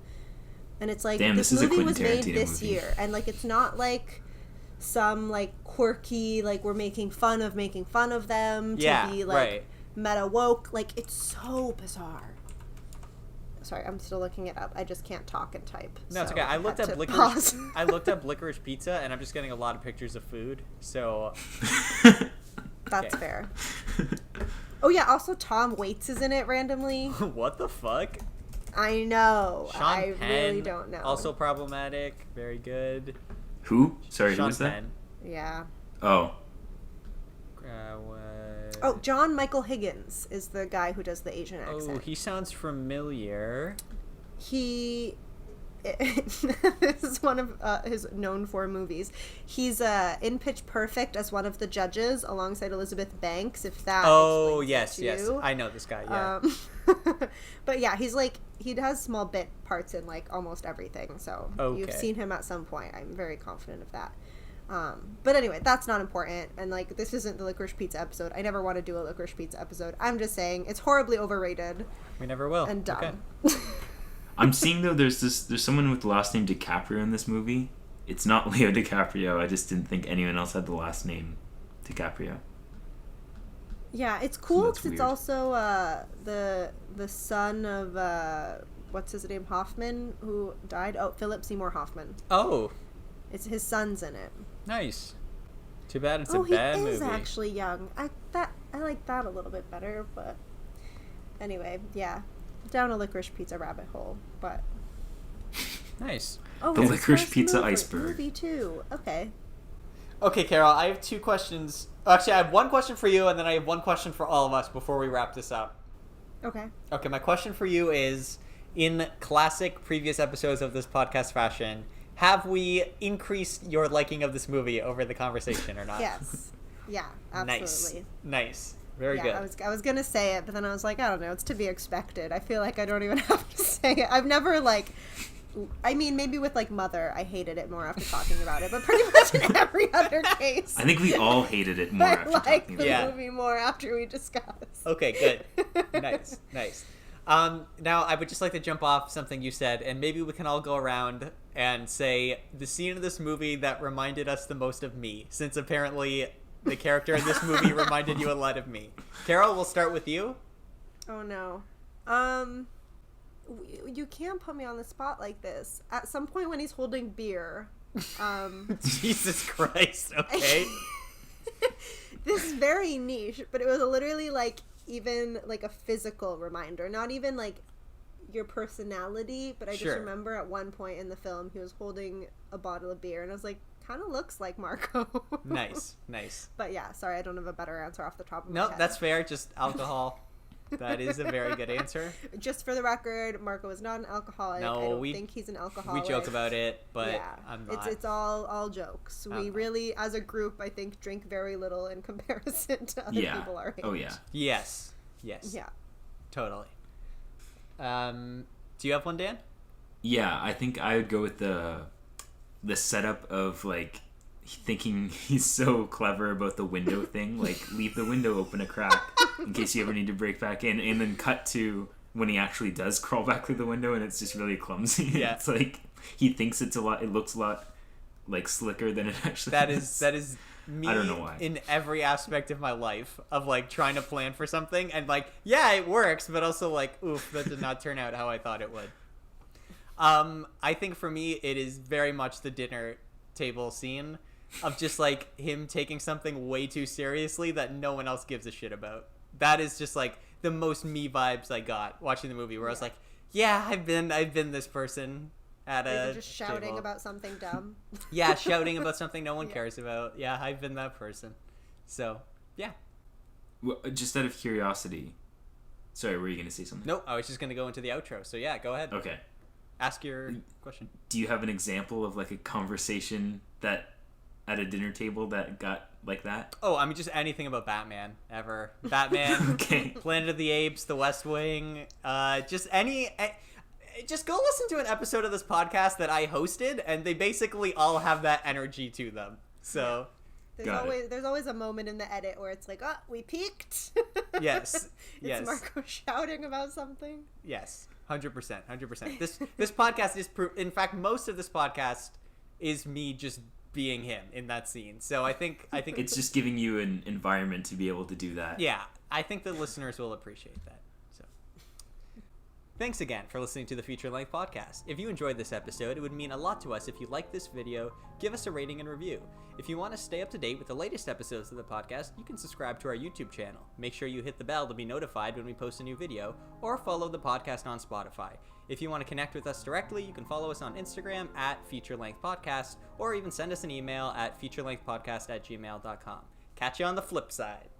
S3: And it's like, this movie was made this year, and, like, it's not like some, like, quirky, like, we're making fun of them to be, like, meta woke. Like, it's so bizarre. Sorry, I'm still looking it up. I just can't talk and type.
S1: No, it's okay. I looked up licorice. I looked up licorice pizza, and I'm just getting a lot of pictures of food. So
S3: that's fair. Oh yeah. Also, Tom Waits is in it randomly.
S1: What the fuck?
S3: I know.
S1: Sean Penn,
S3: really don't know.
S1: Also problematic. Very good.
S2: Who? Sorry,
S1: Sean
S2: who was that?
S1: Penn.
S3: Yeah.
S2: Oh.
S3: Oh, John Michael Higgins is the guy who does the Asian accent.
S1: Oh, he sounds familiar.
S3: This is one of his known for movies. He's in Pitch Perfect as one of the judges alongside Elizabeth Banks, if that
S1: yes, I know this guy, yeah.
S3: But yeah, he has small bit parts in, like, almost everything, so You've seen him at some point. I'm very confident of that. But anyway, that's not important, and, like, this isn't the Licorice Pizza episode. I never want to do a Licorice Pizza episode. I'm just saying it's horribly overrated.
S1: We never will.
S3: And dumb.
S2: Okay. I'm seeing, though, there's someone with the last name DiCaprio in this movie. It's not Leo DiCaprio. I just didn't think anyone else had the last name DiCaprio.
S3: Yeah, it's cool because
S2: So
S3: it's also the son of what's his name, Hoffman, who died. Oh, Philip Seymour Hoffman.
S1: Oh,
S3: it's his son's in it.
S1: Nice. Too bad it's a bad movie.
S3: He is actually young. I like that a little bit better, but anyway, yeah, down a Licorice Pizza rabbit hole, but
S1: nice.
S3: Oh,
S2: the Licorice Pizza iceberg.
S3: Movie too. Okay.
S1: Okay, Carol, I have two questions. Actually, I have one question for you, and then I have one question for all of us before we wrap this up.
S3: Okay.
S1: Okay, my question for you is, in classic previous episodes of this podcast fashion, have we increased your liking of this movie over the conversation or not?
S3: Yes. Yeah, absolutely.
S1: Nice. Very good.
S3: I was gonna say it, but then I was like, I don't know, it's to be expected. I feel like I don't even have to say it. I've never I mean, maybe with Mother, I hated it more after talking about it, but pretty much in every other case.
S2: I think we all hated it more after talking about it.
S3: I like the movie more after we discussed.
S1: Okay, good. Nice. Now, I would just like to jump off something you said, and maybe we can all go around and say the scene of this movie that reminded us the most of me, since apparently the character in this movie reminded you a lot of me. Carol, we'll start with you.
S3: Oh, no. You can't put me on the spot like this. At some point when he's holding beer,
S1: Jesus Christ, okay.
S3: This is very niche, but it was literally even a physical reminder, not even your personality, but I just remember at one point in the film he was holding a bottle of beer and I was like, kind of looks like Marco.
S1: Nice.
S3: But yeah, sorry, I don't have a better answer off the top of my head.
S1: No, that's fair, just alcohol. That is a very good answer.
S3: Just for the record, Marco is not an alcoholic.
S1: No,
S3: I don't think he's an alcoholic.
S1: We joke about it, but
S3: yeah,
S1: I'm not.
S3: It's all jokes. We really, as a group, I think, drink very little in comparison to other people our age.
S2: Oh, yeah.
S1: Yes.
S3: Yeah.
S1: Totally. Do you have one, Dan?
S2: Yeah, I think I would go with the setup of, thinking he's so clever about the window thing, leave the window open a crack in case you ever need to break back in, and then cut to when he actually does crawl back through the window and it's just really clumsy.
S1: Yeah.
S2: It's he thinks it looks a lot slicker than it actually is.
S1: That is me.
S2: I don't know why.
S1: In every aspect of my life of trying to plan for something and yeah, it works, but also oof, that did not turn out how I thought it would. I think for me it is very much the dinner table scene of just him taking something way too seriously that no one else gives a shit about. That is just the most me vibes I got watching the movie, where I was yeah, I've been this person at a
S3: just shouting
S1: table.
S3: about something dumb.
S1: Yeah, shouting about something no one cares about. Yeah, I've been that person. So yeah.
S2: Well, just out of curiosity, sorry, were you going to say something?
S1: Nope, I was just going to go into the outro. So yeah, go ahead.
S2: Okay.
S1: Ask your question.
S2: Do you have an example of a conversation that at a dinner table that got like that?
S1: Oh, I mean, just anything about Batman ever. Batman,
S2: okay.
S1: Planet of the Apes, The West Wing, just go listen to an episode of this podcast that I hosted, and they basically all have that energy to them. So
S3: there's always a moment in the edit where it's oh, we peaked.
S1: Yes.
S3: It's Marco shouting about something.
S1: Yes, 100%. This podcast is in fact, most of this podcast is me just being him in that scene. So I think
S2: it's just giving you an environment to be able to do that.
S1: Yeah, I think the listeners will appreciate that. So thanks again for listening to the Feature Length Podcast. If you enjoyed this episode, it would mean a lot to us if you liked this video, give us a rating and review. If you want to stay up to date with the latest episodes of the podcast, you can subscribe to our YouTube channel. Make sure you hit the bell to be notified when we post a new video, or follow the podcast on Spotify. If you want to connect with us directly, you can follow us on Instagram at FeatureLengthPodcast, or even send us an email at featurelengthpodcast@gmail.com. Catch you on the flip side.